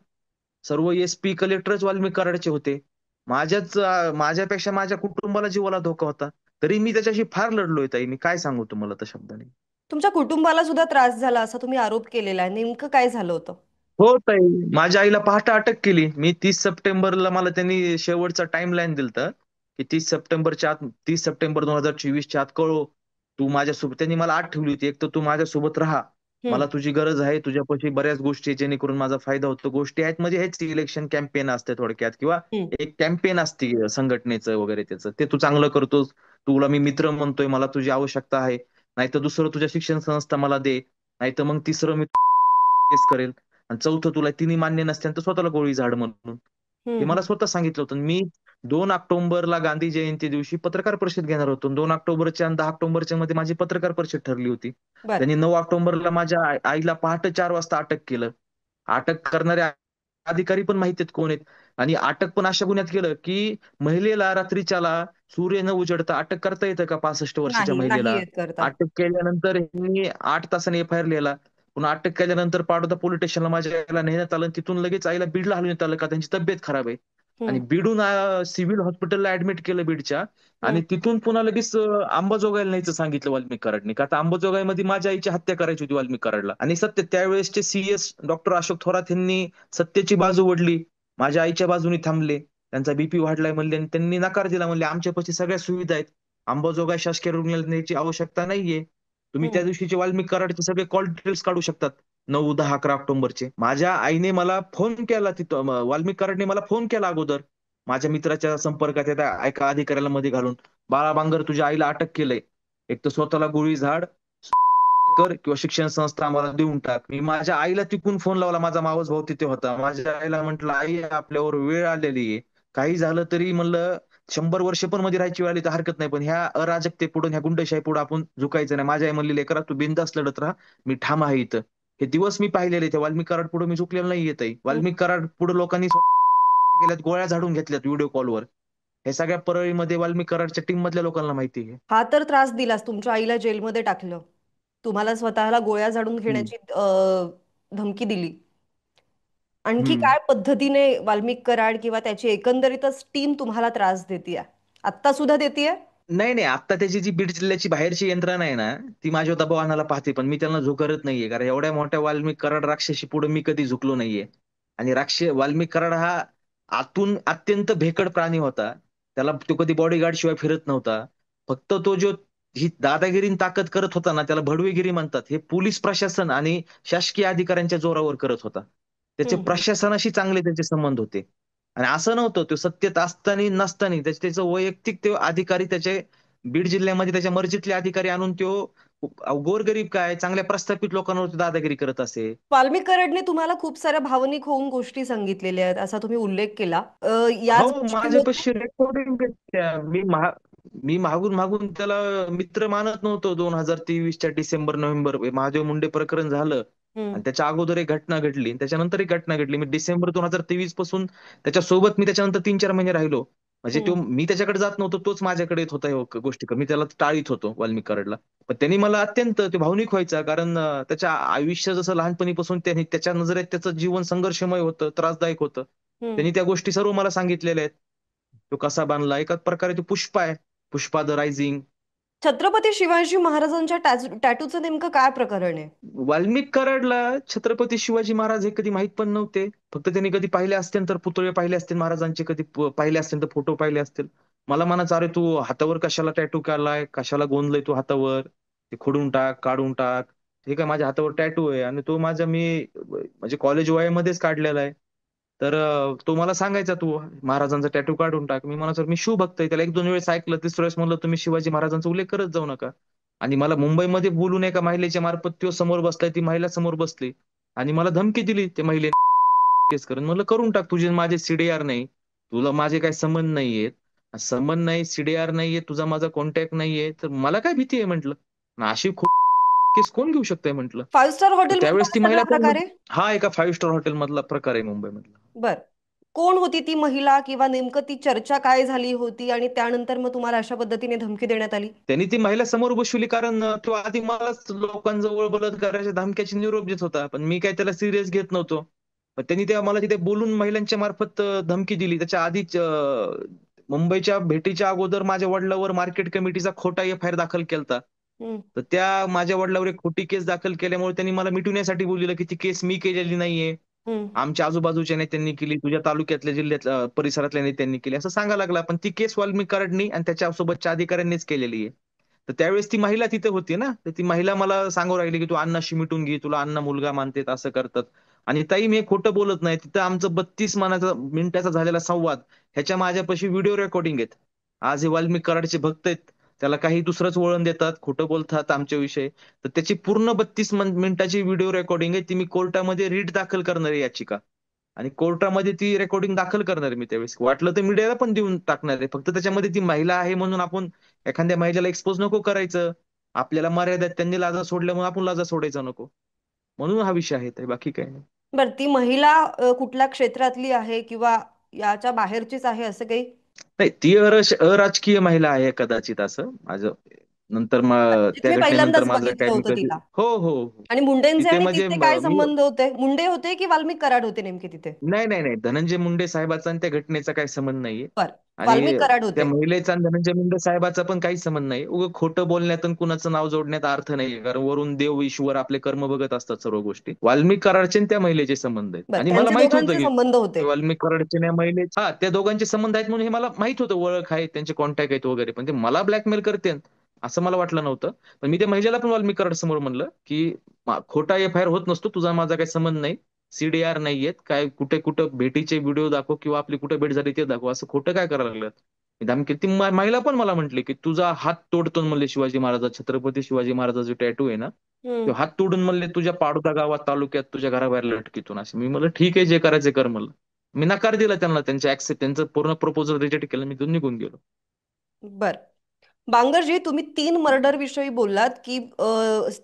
सर्व एसपी कलेक्टरच वाल्मी कराडचे होते. माझ्यापेक्षा माझ्या कुटुंबाला जीवाला धोका होता. तरी मी त्याच्याशी फार लढलोय ताई. मी काय सांगू तुम्हाला त्या शब्दाने. तुमच्या कुटुंबाला सुद्धा त्रास झाला असा तुम्ही आरोप केलेला आहे, नेमकं काय झालं होतं? हो ताई, माझ्या आईला पहाटे अटक केली. मी 30 सप्टेंबरला, मला त्यांनी शेवटचा टाइम लाईन दिलता की 30 सप्टेंबरच्या आत, 30 सप्टेंबर 2024च्या आत कळव. तू माझ्यासोबत, त्यांनी मला आठ ठेवली होती, एक तर तू माझ्यासोबत राहा, हं, मला तुझी गरज आहे, तुझ्यापाशी बऱ्याच गोष्टी आहेत, जेणेकरून माझा फायदा होतो. गोष्टी आहेत म्हणजे हेच इलेक्शन कॅम्पेन असते थोडक्यात, किंवा हं, एक कॅम्पेन असते संघटनेचं वगैरे त्याचं, ते तू चांगलं करतोस, तुला मी मित्र म्हणतोय, मला तुझी आवश्यकता आहे, नाहीतर दुसरं तुझ्या शिक्षण संस्था मला दे, नाहीतर मग तिसरं मी केस करेल, आणि चौथं तुला तिन्ही मान्य नसत्यानं तर स्वतःला गोळी झाड म्हणून. हं, हे मला हं. स्वतः सांगितलं होतं. मी 2 ऑक्टोबरला गांधी जयंती दिवशी पत्रकार परिषद घेणार होतो. 2 ऑक्टोबरच्या आणि 10 ऑक्टोबरच्या मध्ये माझी पत्रकार परिषद ठरली होती. बरं. त्यांनी 9 ऑक्टोबरला माझ्या आईला पहाटे 4 वाजता अटक केलं. अटक करणारे अधिकारी पण माहिती आहेत कोण आहेत. आणि अटक पण अशा गुन्ह्यात केलं की महिलेला रात्रीच्याला, सूर्य न उजडता अटक करता येतं का 65 वर्षाच्या नाही, नाही महिलेला? येत करता. अटक केल्यानंतर यांनी 8 तासांनी एफ आय आर लिहिला. पुन्हा अटक केल्यानंतर पाडोदा पोलीस स्टेशनला माझ्या आईला नेण्यात आलं. तिथून लगेच आईला बीडला हलवण्यात आलं, का त्यांची तब्येत खराब आहे. आणि हं, बीडून सिव्हिल हॉस्पिटलला ऍडमिट केलं बीडच्या. हं, आणि तिथून पुन्हा लगेच अंबाजोगाईला न्यायचं सांगितलं वाल्मिक कराडने, का आता अंबाजोगाईमध्ये माझ्या आईची हत्या करायची होती वाल्मिक कराडला. आणि सत्य, त्यावेळेसचे सीएस डॉक्टर अशोक थोरात यांनी सत्तेची बाजू ओढली, माझ्या आईच्या बाजूने थांबले. त्यांचा बीपी वाढलाय म्हणले आणि त्यांनी नकार दिला, म्हणले आमच्यापाशी सगळ्या सुविधा आहेत, अंबाजोगाई शासकीय रुग्णालयात न्यायची आवश्यकता नाहीये. तुम्ही हं, त्या दिवशीचे वाल्मिक कराडचे सगळे कॉल डिटेल्स काढू शकतात, 9, 10, 11 ऑक्टोबरचे. माझ्या आईने मला फोन केला, तिथं वाल्मिक कराडने मला फोन केला अगोदर, माझ्या मित्राच्या संपर्कात येत्या एका अधिकाऱ्याला मध्ये घालून, बाळा बांगर तुझ्या आईला अटक केलंय, एक तर स्वतःला गोळी झाड कर, किंवा शिक्षण संस्था आम्हाला देऊन टाक. मी माझ्या आईला तिकून फोन लावला, माझा मावस भाऊ तिथे होता. माझ्या आईला म्हटलं, आई आपल्यावर वेळ आलेली आहे, काही झालं तरी म्हणलं 100 वर्ष पण मध्ये राहायची वेळ आली तर हरकत नाही, पण ह्या अराजकते पुढे, ह्या गुंडशाही पुढे आपण झुकायचं नाही. माझ्या आई म्हणली, लेकरा तू बिंदास लढत राहा, मी ठाम आहे इथं. हे दिवस मी पाहिलेले, त्या वाल्मिक कराड पुढे मी झुकलेलं नाही येत. हं. वाल्मिक कराड पुढे लोकांनी केल्यात, गोळ्या झाडून घेतल्यात व्हिडिओ कॉलवर. हे सगळ्या परळीमध्ये वाल्मिक कराडच्या टीम मधल्या लोकांना माहिती आहे. हा तर त्रास दिलास, तुमच्या आईला जेलमध्ये टाकलं, तुम्हाला स्वतःला गोळ्या झाडून हम्म. घेण्याची धमकी दिली. आणखी हम्म. काय पद्धतीने वाल्मिक कराड किंवा त्याची एकंदरीतच टीम तुम्हाला त्रास देतीये? आत्ता सुद्धा देतीये? नाही नाही, आता त्याची जी बीड जिल्ह्याची बाहेरची यंत्रणा आहे ना, ती माझ्यावर दबाव आणायला पाहते, पण मी त्यांना झुकरत नाहीये, कारण एवढ्या मोठ्या वाल्मिक कराड राक्षसी पुढे मी कधी झुकलो नाहीये. आणि वाल्मिक कराड हा आतून अत्यंत भेकड प्राणी होता. त्याला तो कधी बॉडीगार्ड शिवाय फिरत नव्हता. फक्त तो जो ही दादागिरीन ताकद करत होता ना, त्याला भडवीगिरी म्हणतात, हे पोलीस प्रशासन आणि शासकीय अधिकाऱ्यांच्या जोरावर करत होता. त्याचे हं, हं. प्रशासनाशी चांगले त्याचे संबंध होते. आणि असं नव्हतं, तो सत्तेत असताना नसताना त्याचं वैयक्तिक ते अधिकारी, त्याचे बीड जिल्ह्यामध्ये त्याच्या मर्जीतले अधिकारी आणून तो गोरगरीब काय चांगल्या प्रस्थापित लोकांवर दादागिरी करत असे. वाल्मिक कराडने तुम्हाला खूप साऱ्या भावनिक होऊन गोष्टी सांगितलेल्या आहेत, असा तुम्ही उल्लेख केला. हो, याच गोष्टीमध्ये माझ्यापाशी रेकॉर्डिंग मी मागून मागून त्याला मित्र मानत नव्हतो. 2023च्या डिसेंबर-नोव्हेंबर महादेव मुंडे प्रकरण झालं, हं, आणि त्याच्या अगोदर एक घटना घडली, त्याच्यानंतर एक घटना घडली. मी डिसेंबर 2023 पासून त्याच्यासोबत, मी त्याच्यानंतर 3-4 महिने राहिलो. म्हणजे हं. मी त्याच्याकडे जात नव्हतो, तोच माझ्याकडे येत होता. गोष्टी मी त्याला टाळीत होतो वाल्मिक कराडला. पण त्यांनी मला अत्यंत ते भावनिक व्हायचा, कारण त्याच्या आयुष्य जसं लहानपणीपासून त्यांनी, त्याच्या नजरेत त्याचं जीवन संघर्षमय होतं, त्रासदायक होतं. हं. त्यांनी त्या गोष्टी सर्व मला सांगितलेल्या आहेत. तो कसा बांधला, एका प्रकारे तो पुष्पा आहे, पुष्पा द रायझिंग. छत्रपती शिवाजी महाराजांच्या टॅटूचं नेमकं काय प्रकरण आहे? वाल्मिक कराडला छत्रपती शिवाजी महाराज हे कधी माहित पण नव्हते. फक्त त्यांनी कधी पाहिले असतील तर पुतळे पाहिले असतील महाराजांचे, कधी पाहिले असतील तर फोटो पाहिले असतील. मला म्हणायचं, अरे तू हातावर कशाला टॅटू काढलाय, कशाला गोंदलय तू हातावर, ते खोडून टाक, काढून टाक. ठीक आहे, माझ्या हातावर टॅटू आहे, आणि तो माझ्या मी म्हणजे कॉलेज वयामध्येच काढलेला आहे. तर तो मला सांगायचा तू महाराजांचा टॅटू काढून टाक. मी म्हणा सर मी शिवभक्त आहे. त्याला एक दोन वेळेस ऐकलं, तिसऱ्या वेळेस म्हणलं तुम्ही शिवाजी महाराजांचा उल्लेख करत जाऊ नका. आणि मला मुंबईमध्ये बोलून एका महिलेच्या मार्फत तो समोर बसलाय, ती महिला समोर बसली आणि मला धमकी दिली ते महिलेने केस करून. म्हणलं करून टाक, तुझे माझे सीडीआर नाही, तुला माझे काही संबंध नाहीयेत. संबंध नाही, सीडीआर नाहीये, तुझा माझा कॉन्टॅक्ट नाहीये, तर मला काय भीती आहे म्हटलं. अशी खूप केस कोण घेऊ शकतंय म्हटलं. फाईव्ह स्टार तर हॉटेल मधला त्यावेळेस ती हा सगळा महिला पण प्रकार आहे? हा एका फाईव्ह स्टार हॉटेल मधला प्रकार आहे मुंबईमधला. बर. कोण होती ती महिला, किंवा नेमकं ती चर्चा काय झाली होती आणि त्यानंतर मग तुम्हाला अशा पद्धतीने धमकी देण्यात आली? त्यांनी ती महिला समोर बसवली कारण तो आधी मलाच लोकांजवळ बलात्काराच्या धमक्याची निरोप देत होता, पण मी काय त्याला सिरियस घेत नव्हतो. पण त्यांनी त्या मला तिथे बोलून महिलांच्या मार्फत धमकी दिली. त्याच्या आधीच मुंबईच्या भेटीच्या अगोदर माझ्या वडिलांवर मार्केट कमिटीचा खोटा एफ-आय-आर दाखल केलता. हम्म. तर त्या माझ्या वडिलांवर एक खोटी केस दाखल केल्यामुळे त्यांनी मला मिटवण्यासाठी बोललेलं की ती केस मी केलेली नाहीये, हम्म. आमच्या आजूबाजूच्या नेत्यांनी केली, तुझ्या तालुक्यातल्या जिल्ह्यातल्या परिसरातल्या नेत्यांनी केली असं सांगायला लागला. पण ती केस वाल्मिक कराडनी आणि त्याच्यासोबतच्या अधिकाऱ्यांनीच केलेली आहे. तर त्यावेळेस ती महिला तिथे होती ना, तर ती महिला मला सांगू राहिली की तू अण्णाशी मिटून घे, तुला अण्णा मुलगा मानतेत, असं करतात. आणि ताई मी हे खोटं बोलत नाही. तिथं आमचं 32 मिनिटाचा झालेला संवाद, ह्याच्या माझ्यापाशी व्हिडिओ रेकॉर्डिंग आहेत. आज हे वाल्मिक कराडचे भक्त आहेत, त्याला काही दुसरंच वळण देतात, खोटं बोलतात आमच्याविषयी. तर त्याची पूर्ण 32 मिनिटाची व्हिडिओ रेकॉर्डिंग आहे. ती मी कोर्टामध्ये रीट दाखल करणार आहे, याचिका. आणि कोर्टामध्ये ती रेकॉर्डिंग दाखल करणार आहे मी त्यावेळेस. वाटलं तर मीडियाला पण देऊन टाकणार आहे. फक्त त्याच्यामध्ये ती महिला आहे म्हणून आपण एखाद्या महिलेला एक्सपोज नको करायचं. आपल्याला मर्यादा आहेत, त्यांनी लाजा सोडल्यामुळे आपण लाजा सोडायचा नको. म्हणून हा विषय आहे, बाकी काही नाही. बर, ती महिला कुठल्या क्षेत्रातली आहे, किंवा याच्या बाहेरचीच आहे असं काही? नाही, ती अराजकीय महिला आहे कदाचित, असं माझं नंतर म्हणजे त्या तुम्ही घटनेनंतर पहिल्यांदाच माझं काय बघितलं मी होतं कधी तिला? हो हो हो. आणि मुंडेंचे तिथे आणि म्हणजे तिचे काय मी संबंध होते? मुंडे होते की वाल्मिक कराड होते नेमके तिथे? नाही नाही नाही, धनंजय मुंडे साहेबाचा आणि त्या घटनेचा काही संबंध नाहीये. बर. आणि वाल्मिक कराड त्या होते. महिलेचा आणि धनंजय मुंडे साहेबाचा पण काही संबंध नाही. उगं खोटं बोलण्यात आणि कुणाचं नाव जोडण्यात अर्थ नाहीये, कारण वरून देव ईश्वर आपले कर्म बघत असतात सर्व गोष्टी. वाल्मिक कराडचे आणि त्या महिलेचे संबंध आहेत. बर, आणि मला त्यांचे माहित होतं दोघांचे की संबंध होते. वाल्मिक कराडचे आणि महिले हा त्या दोघांचे संबंध आहेत म्हणून हे मला माहित होतं, ओळख आहे, त्यांचे कॉन्टॅक्ट आहेत वगैरे. पण ते मला ब्लॅकमेल करते असं मला वाटलं नव्हतं. पण मी त्या महिलेला पण वाल्मिक कराड समोर म्हणलं की खोटा एफ-आय-आर होत नसतो, तुझा माझा काही संबंध नाही, सीडीआर नाहीयेत काय, कुठे कुठं भेटीचे व्हिडिओ दाखव किंवा आपली कुठे भेट झाली ते दाखव, असं खोटं काय करायला लागलं. धमकी ती महिला पण मला म्हटली की तुझा हात तोडतो म्हणले, शिवाजी महाराजा छत्रपती शिवाजी महाराजाचा टॅटू आहे ना, तो हम्म. हात तोडून म्हणले तुझ्या पाडोदा गावात तालुक्यात तुझ्या घराबाहेर लटकीतून. असे मी म्हणलं ठीक आहे, जे करायचे कर म्हणलं. मी नकार दिला त्यांना, त्यांच्या ऍक्सेप्ट त्यांचं पूर्ण प्रपोजल रिजेक्ट केलं, मी तिथून निघून गेलो. बर. बांगरजी, तुम्ही 3 मर्डर विषयी बोललात की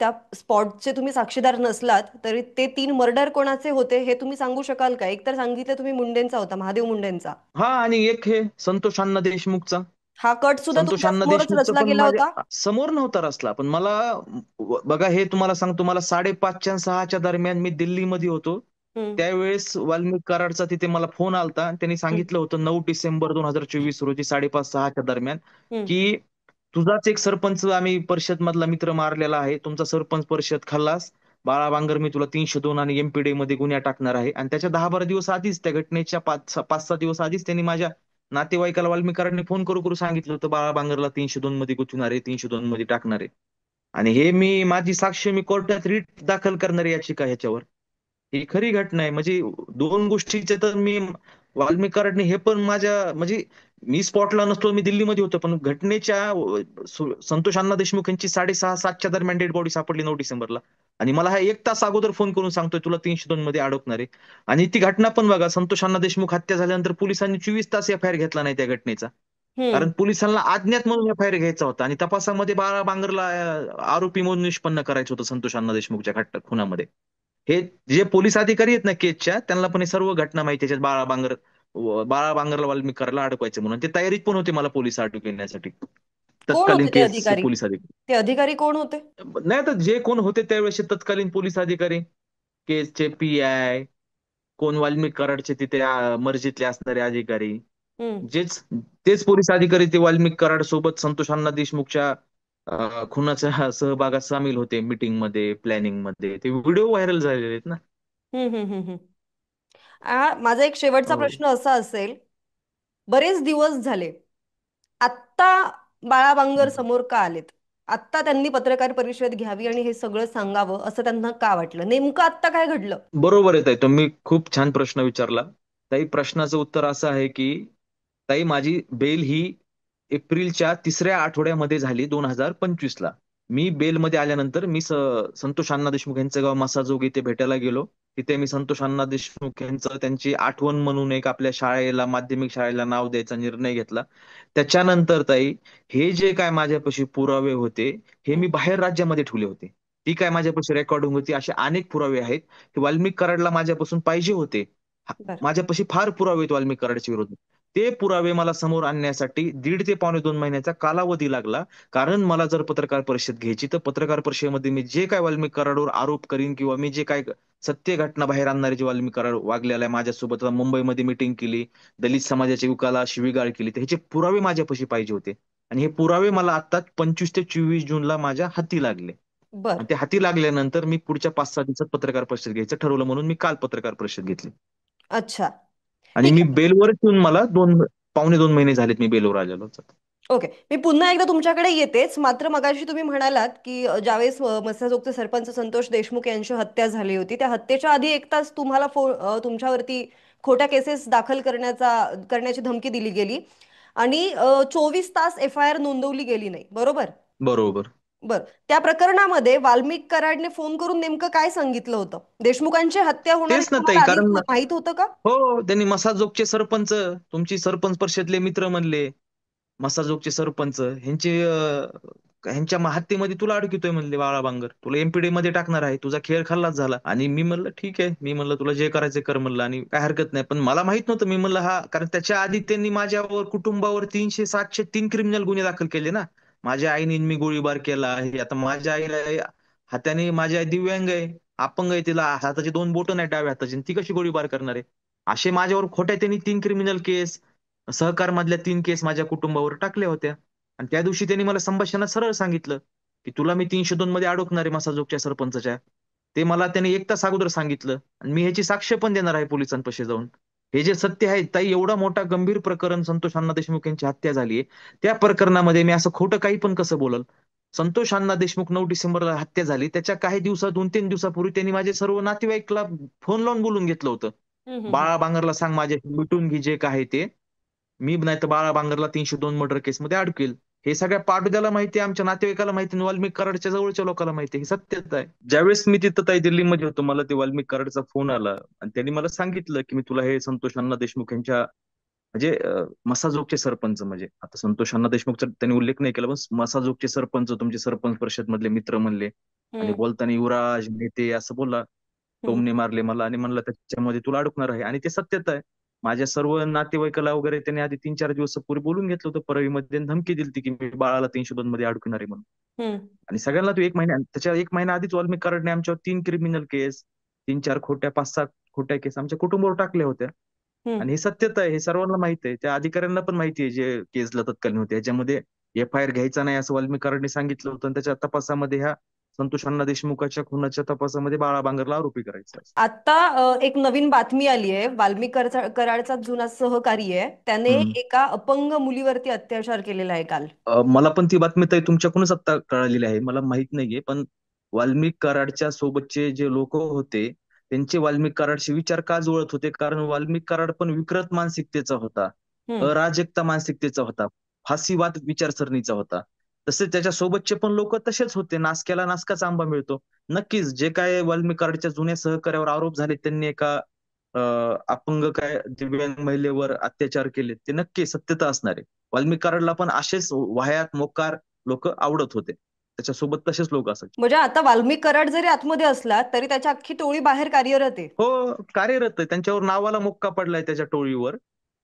त्या स्पॉटचे तुम्ही साक्षीदार नसलात तरी ते 3 मर्डर कोणाचे होते हे तुम्ही सांगू शकाल का? एक तर सांगितलं तुम्ही मुंडेंचा होता, महादेव मुंडेंचा. हा, आणि एक हे संतोष अण्णा देशमुखचा. हा कट सुद्धा संतोष तुमच्या अण्णा समोरच देशमुखचं रचला पण गेला होता? माझ्या समोर नव्हता रचला, पण मला बघा हे तुम्हाला सांगतो, मला 5:30 आणि 6च्या दरम्यान मी दिल्लीमध्ये होतो. हम्म. त्यावेळेस वाल्मिक कराडचा तिथे मला फोन आलता आणि त्यांनी हम्म. सांगितलं होतं 9 डिसेंबर 2024 रोजी 5:30-6च्या दरम्यान हम्म. की तुझाच एक सरपंच आम्ही परिषद मधला मित्र मारलेला आहे, तुमचा सरपंच परिषद खल्लास बाळा बांगर, मी तुला 302 आणि एमपीडी मध्ये गुन्हा टाकणार आहे. आणि त्याच्या 10-12 दिवस आधीच, त्या घटनेच्या 5-6 दिवस आधीच त्यांनी माझ्या नातेवाईकाला वाल्मिक कराडने फोन करू करू सांगितलं होतं बाळा बांगरला 302 मध्ये गुंतवणार आहे, 302 मध्ये टाकणार आहे. आणि हे मी माझी साक्ष मी कोर्टात रीट दाखल करणार आहे याचिका ह्याच्यावर. ही खरी घटना आहे. म्हणजे दोन गोष्टीचे तर मी वाल्मिक कराडने हे पण माझ्या म्हणजे मी स्पॉटला नसतो, मी दिल्लीमध्ये होतो, पण घटनेच्या संतोष अण्णा देशमुख यांची 6:30-7च्या दरम्यान डेड बॉडी सापडली 9 डिसेंबरला. आणि मला हा 1 तास अगोदर फोन करून सांगतोय तुला 302 मध्ये अडकणार आहे. आणि ती घटना पण बघा, संतोष अण्णा देशमुख हत्या झाल्यानंतर पोलिसांनी 24 तास एफ-आय-आर घेतला नाही त्या घटनेचा. हम्म. कारण पोलिसांना अज्ञात म्हणून एफ-आय-आर घ्यायचा होता आणि तपासामध्ये बाळा बांगरला आरोपी म्हणून निष्पन्न करायचं होतं संतोष अण्णा देशमुखच्या खुनामध्ये. हे जे पोलीस अधिकारी आहेत ना केसच्या, त्यांना पण हे सर्व घटना माहिती आहे. त्याच्यात बाळा बांगरला वाल्मिक करायला अडकवायचे म्हणून ते तयारीत पण होते मला पोलीस अडकविण्यासाठी. कोण तत्कालीन होते ते केस अधिकारी? पोलीस अधिकारी. ते अधिकारी कोण होते? नाही, आता जे कोण होते त्यावेळेस तत्कालीन पोलीस अधिकारी, केसचे पी-आय, कोण वाल्मिक कराडचे तिथे मर्जीतले असणारे अधिकारी, हम्म. जेच तेच पोलीस अधिकारी ते वाल्मिक कराड सोबत संतोष अण्णा देशमुखच्या खुनाच्या सहभागात सामील होते, मीटिंग मध्ये, प्लॅनिंग मध्ये. ते व्हिडिओ व्हायरल झालेले आहेत ना. हम्म. हम्म. हम्म. माझा एक शेवटचा हो. प्रश्न असा असेल, बरेच दिवस झाले, आत्ता बाळा बांगर समोर का आलेत? आत्ता त्यांनी पत्रकार परिषद घ्यावी आणि हे सगळं सांगावं असं त्यांना का वाटलं? नेमकं आत्ता काय घडलं? बरोबर येत आहे, तुम्ही खूप छान प्रश्न विचारला. ताई प्रश्नाचं उत्तर असं आहे की ताई माझी बेल ही एप्रिलच्या तिसऱ्या आठवड्यामध्ये झाली 2025ला. मी बेलमध्ये आल्यानंतर मी संतोष अण्णा देशमुख यांचं गाव मसाजोग इथे भेटायला गेलो. तिथे मी संतोष अण्णा देशमुख यांचं त्यांची आठवण म्हणून एक आपल्या शाळेला माध्यमिक शाळेला नाव द्यायचा निर्णय घेतला. त्याच्यानंतर ताई हे जे काय माझ्यापाशी पुरावे होते हे हं, मी बाहेर राज्यामध्ये ठेवले होते. ती काय माझ्यापाशी रेकॉर्डिंग होती असे अनेक पुरावे आहेत की वाल्मिक कराडला माझ्यापासून पाहिजे होते. बरं. माझ्यापाशी फार पुरावे आहेत वाल्मिक कराडच्या विरोधात. ते पुरावे मला समोर आणण्यासाठी 1.5 ते 2.5 महिन्याचा कालावधी लागला. कारण मला जर पत्रकार परिषद घ्यायची तर पत्रकार परिषदेमध्ये मी जे काय वाल्मिक कराडवर आरोप करीन किंवा मी जे काय सत्य घटना बाहेर आणणारे जे वाल्मिक कराड वागलेला आहे माझ्यासोबत, आता मुंबईमध्ये मिटिंग केली, दलित समाजाच्या युवकाला शिवीगाळ केली, तर ह्याचे पुरावे माझ्यापाशी पाहिजे होते. आणि हे पुरावे मला आता 25 ते 24 जूनला माझ्या हाती लागले. आणि बरं. ते हाती लागल्यानंतर मी पुढच्या 5-6 दिवसात पत्रकार परिषद घ्यायचं ठरवलं म्हणून मी काल पत्रकार परिषद घेतली. अच्छा. आणि ठीक मी आहे. बेलवर येऊन मला 2 पावणे 2 महिने झालेत मी बेलवर आलेलो होतो. ओके, मी पुन्हा एकदा तुमच्याकडे येतेच. मात्र मगाशी तुम्ही म्हणालात की ज्यावेळेस मस्साजोगचे सरपंच संतोष देशमुख यांची हत्या झाली होती, त्या हत्येच्या आधी एक तास तुम्हाला तुमच्यावरती खोट्या केसेस दाखल करण्याची धमकी दिली गेली आणि 24 तास FIR नोंदवली गेली नाही, बरोबर? बरोबर. बर. त्या प्रकरणामध्ये वाल्मिक कराडने फोन करून नेमकं काय सांगितलं होतं? देशमुखांची हत्या होणार तेच हे ना ताई, तुम्हाला आधीच कारण माहित होतं का? हो, त्यांनी मसाजोगचे सरपंच, तुमची सरपंच परिषदले मित्र म्हणले, मसाजोगचे सरपंच ह्यांच्या हत्येमध्ये तुला अडकितोय म्हणले बाळा बांगर, तुला एमपीडी मध्ये टाकणार आहे, तुझा खेळ खाल्लाच झाला. आणि मी म्हणलं ठीक आहे, मी म्हणलं तुला जे करायचं कर म्हणलं आणि काय हरकत नाही. पण मला माहित नव्हतं, मी म्हणलं हा, कारण त्याच्या आधी त्यांनी माझ्यावर कुटुंबावर 300-703 क्रिमिनल गुन्हे दाखल केले ना. माझ्या आईने मी गोळीबार केला आहे. आता माझ्या आईला हाताने, माझी आई दिव्यांग आहे, अपंग आहे, तिला हाताची 2 बोटं नाही डाव्या हाताची, आणि ती कशी गोळीबार करणार आहे? असे माझ्यावर खोट्या त्यांनी 3 क्रिमिनल केस, सहकार मधल्या 3 केस माझ्या कुटुंबावर टाकल्या होत्या. आणि त्या दिवशी त्यांनी मला संभाषणात सरळ सांगितलं की तुला मी 302 मध्ये अडकणार आहे मसाजोगच्या सरपंचाच्या. ते मला त्याने 1 तास अगोदर सांगितलं आणि मी ह्याची साक्ष पण देणार आहे पोलिसांपाशी जाऊन. हे जे सत्य आहे ताई, एवढा मोठा गंभीर प्रकरण, संतोष अण्णा देशमुख यांची हत्या झाली, त्या प्रकरणामध्ये मी असं खोटं काही पण कसं बोलल? संतोष अण्णा देशमुख 9 डिसेंबरला हत्या झाली, त्याच्या काही दिवसा 2-3 दिवसापूर्वी त्यांनी माझे सर्व नातेवाईकला फोन लावून बोलून घेतलं होतं. हम्म, हम्म, हम्म. बाळा बांगरला सांग माझ्याशी मिटून घे जे काय ते, मी नाही तर बाळा बांगरला 302 मर्डर केसमध्ये अडकेल. हे सगळ्या पाडद्याला माहिती आहे, आमच्या नातेवाईकाला माहिती आहे, वाल्मिक कराडच्या जवळच्या लोकांना माहिती आहे, हे सत्यच आहे. ज्यावेळेस मी तिथं ताई दिल्लीमध्ये होतो, मला ते वाल्मिक कराडचा फोन आला आणि त्यांनी मला सांगितलं की मी तुला हे संतोष अण्णा देशमुख यांच्या म्हणजे मसाजोगचे सरपंच, म्हणजे आता संतोष अण्णा देशमुखचा त्यांनी उल्लेख नाही केला, पण मसाजोगचे सरपंच, तुमचे सरपंच परिषद मधले मित्र म्हणले. आणि हम्म, बोलताना युवराज नेते असं बोलला, हम्म. टोमणे मारले मला आणि म्हणलं त्याच्यामध्ये तुला अडकणार आहे. आणि ते सत्यता आहे. माझ्या सर्व नातेवाईकाला वगैरे त्यांनी आधी 3-4 दिवसापूर्वी बोलून घेतलं होतं परळीमध्ये आणि धमकी दिली होती की मी बाळाला 302 मध्ये अडकणार आहे म्हणून. हम्म, आणि सगळ्यांना तो 1 महिना, त्याच्या 1 महिना आधीच वाल्मिक कराडने आमच्यावर 3 क्रिमिनल केस, 3-4 खोट्या, 5-6 खोट्या केस आमच्या कुटुंबावर टाकल्या होत्या. हम्म. आणि हे सत्यता आहे, हे सर्वांना माहित आहे, त्या अधिकाऱ्यांना पण माहिती आहे जे केसला तत्कालीन होते. याच्यामध्ये FIR घ्यायचा नाही असं वाल्मिक कराडने सांगितलं होतं आणि त्याच्या तपासामध्ये ह्या संतोष अण्णा देशमुखाच्या खुनाच्या तपासामध्ये बाळा बांगरला आरोपी करायचा. आता एक नवीन बातमी आली आहे. वाल्मिक कराडचा जुना सहकारी आहे, त्याने हम्म. एका अपंग मुलीवरती अत्याचार केलेला आहे काल. मला पण ती बातमी ताई तुमच्याकडूनच आता कळालेली आहे, मला माहित नाहीये. पण वाल्मिक कराडच्या सोबतचे जे लोक होते त्यांचे वाल्मिक कराडचे विचार का जुळत होते? कारण वाल्मिक कराड पण विकृत मानसिकतेचा होता, हम्म. अराजकता मानसिकतेचा होता, फाशीवाद विचारसरणीचा होता. तसे त्याच्या सोबतचे पण लोक तसेच होते. नासक्याला नासकाच आंबा मिळतो. नक्कीच जे काय वाल्मिक कराडच्या जुन्या सहकार्यावर आरोप झाले, त्यांनी एका अपंग काय दिव्यांग महिलेवर अत्याचार केले, ते नक्की सत्यता असणार आहे. वाल्मिक कराडला पण असेच वाह्यात मोकार लोक आवडत होते, त्याच्यासोबत तसेच लोक असायचे. म्हणजे आता वाल्मिक कराड जरी आतमध्ये असला तरी त्याची अख्खी टोळी बाहेर कार्यरत आहे. हो, कार्यरत आहे. त्यांच्यावर नावाला मोक्का पडलाय त्याच्या टोळीवर.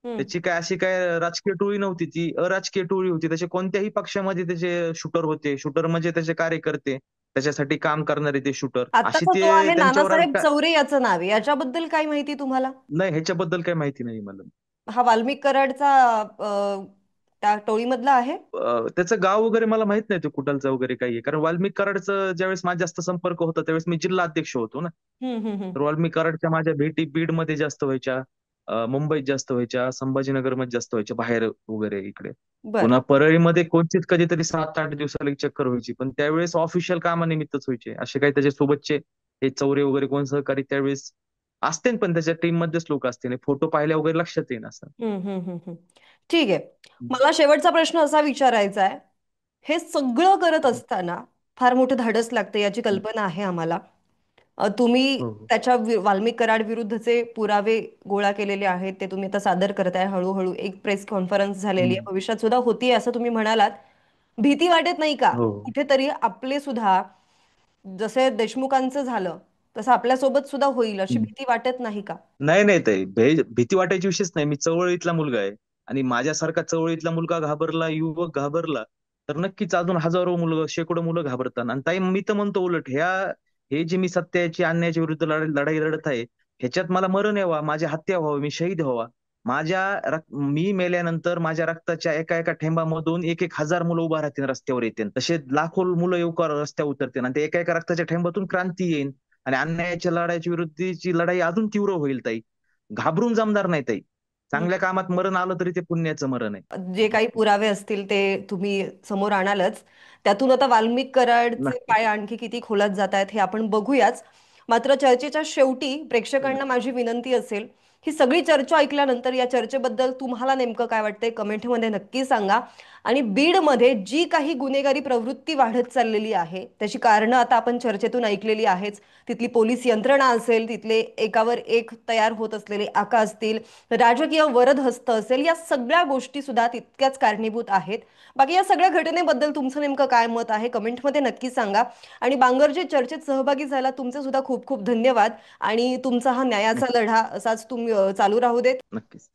हम्म. त्याची काय अशी काय राजकीय टोळी नव्हती, ती अराजकीय टोळी होती. त्याचे कोणत्याही पक्षामध्ये त्याचे शूटर होते. शूटर म्हणजे त्याचे कार्यकर्ते, त्याच्यासाठी काम करणारे ते शूटर, अशी आत्ताचा जो ते आहे त्यांच्यावर नानासाहेब चौरे याचं नाव आहे, याच्याबद्दल काय माहिती तुम्हाला? नाही, ह्याच्याबद्दल काही माहिती नाही मला. हा वाल्मिक कराडचा त्या टोळीमधला आहे. त्याचं गाव वगैरे मला माहित नाही, तो कुठलचा वगैरे काही आहे. कारण वाल्मिक कराडचं ज्यावेळेस माझा जास्त संपर्क होता त्यावेळेस मी जिल्हा अध्यक्ष होतो ना. हम्म, हम्म, तर वाल्मिक कराडच्या माझ्या भेटी बीडमध्ये जास्त व्हायच्या, मुंबईत जास्त व्हायच्या, संभाजीनगरमध्ये जास्त व्हायच्या, बाहेर वगैरे इकडे. बर. पुन्हा परळीमध्ये क्वचित कधीतरी 7-8 दिवसाला एक चक्कर व्हायची, पण त्यावेळेस ऑफिशियल कामानिमित्तच व्हायचे. असे काही त्याच्या सोबतचे हे चौरे वगैरे कोण सहकारी त्यावेळेस असते पण त्याच्या टीम मध्येच लोक असते, फोटो पाहिले वगैरे लक्षात येईल असं. हम्म. ठीक आहे. मला शेवटचा प्रश्न असा विचारायचा आहे, हे सगळं करत असताना फार मोठं धाडस लागतं याची कल्पना आहे आम्हाला. तुम्ही हो हो. त्याच्या वाल्मिक कराड विरुद्धचे पुरावे गोळा केलेले आहेत, ते तुम्ही आता सादर करताय हळूहळू. एक प्रेस कॉन्फरन्स झालेली आहे, हम्म. भविष्यात सुद्धा होतीये असं तुम्ही म्हणालात. भीती वाटत नाही का हो. कुठेतरी आपले सुद्धा, जसे देशमुखांचं झालं तसं आपल्यासोबत सुद्धा होईल, अशी हम्म. भीती वाटत नाही का? नाही नाही ताई, भीती वाटायची विषयच नाही. मी चवळीतला मुलगा आहे, आणि माझ्यासारखा चवळीतला मुलगा घाबरला, युवक घाबरला, तर नक्कीच अजून हजारो मुलं, शेकडो मुलं घाबरतात. आणि ताई मी तर म्हणतो उलट, हे जे मी सत्याची अन्यायाच्या विरुद्ध लढाई लढत आहे, ह्याच्यात मला मरण यावा, माझी हत्या व्हावी, मी शहीद व्हावा. मी मेल्यानंतर माझ्या रक्ताच्या एका एका थेंबामधून एक एक हजार मुलं उभा राहतील, रस्त्यावर येतील, तसे लाखो मुलं येऊन रस्त्यावर उतरतील, आणि ते एका एका रक्ताच्या थेंबातून क्रांती येईल, आणि अन्यायाच्या लढाईच्या विरुद्धची लढाई अजून तीव्र होईल ताई. घाबरून जमणार नाही ताई. चांगल्या कामात मरण आलं तरी ते पुण्याचं मरण आहे. जे काही पुरावे असतील ते तुम्ही समोर आणालच. त्यातून आता वाल्मिक कराडचे नक्की. पाय आणखी किती खोलात जात आहेत हे आपण बघूयाच. मात्र चर्चेच्या शेवटी प्रेक्षकांना माझी विनंती असेल, ही सगळी चर्चा ऐकल्यानंतर या चर्चेबद्दल तुम्हाला नेमकं काय वाटतंय कमेंटमध्ये नक्की सांगा. आणि बीडमध्ये जी काही गुन्हेगारी प्रवृत्ती वाढत चाललेली आहे त्याची कारणं आता आपण चर्चेतून ऐकलेली आहेच. तिथली पोलीस यंत्रणा असेल, तिथले एकावर एक तयार होत असलेले आका असतील, राजकीय वरदहस्त असेल, या सगळ्या गोष्टी सुद्धा तितक्याच कारणीभूत आहेत. बाकी या सगळ्या घटनेबद्दल तुमचं नेमकं काय मत आहे कमेंटमध्ये नक्की सांगा. आणि बांगरजे चर्चेत सहभागी झाला तुमचे सुद्धा खूप खूप धन्यवाद. आणि तुमचा हा न्यायाचा नक्की. लढा असाच तुम्ही चालू राहू देत. नक्कीच.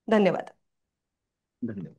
धन्यवाद. धन्यवाद.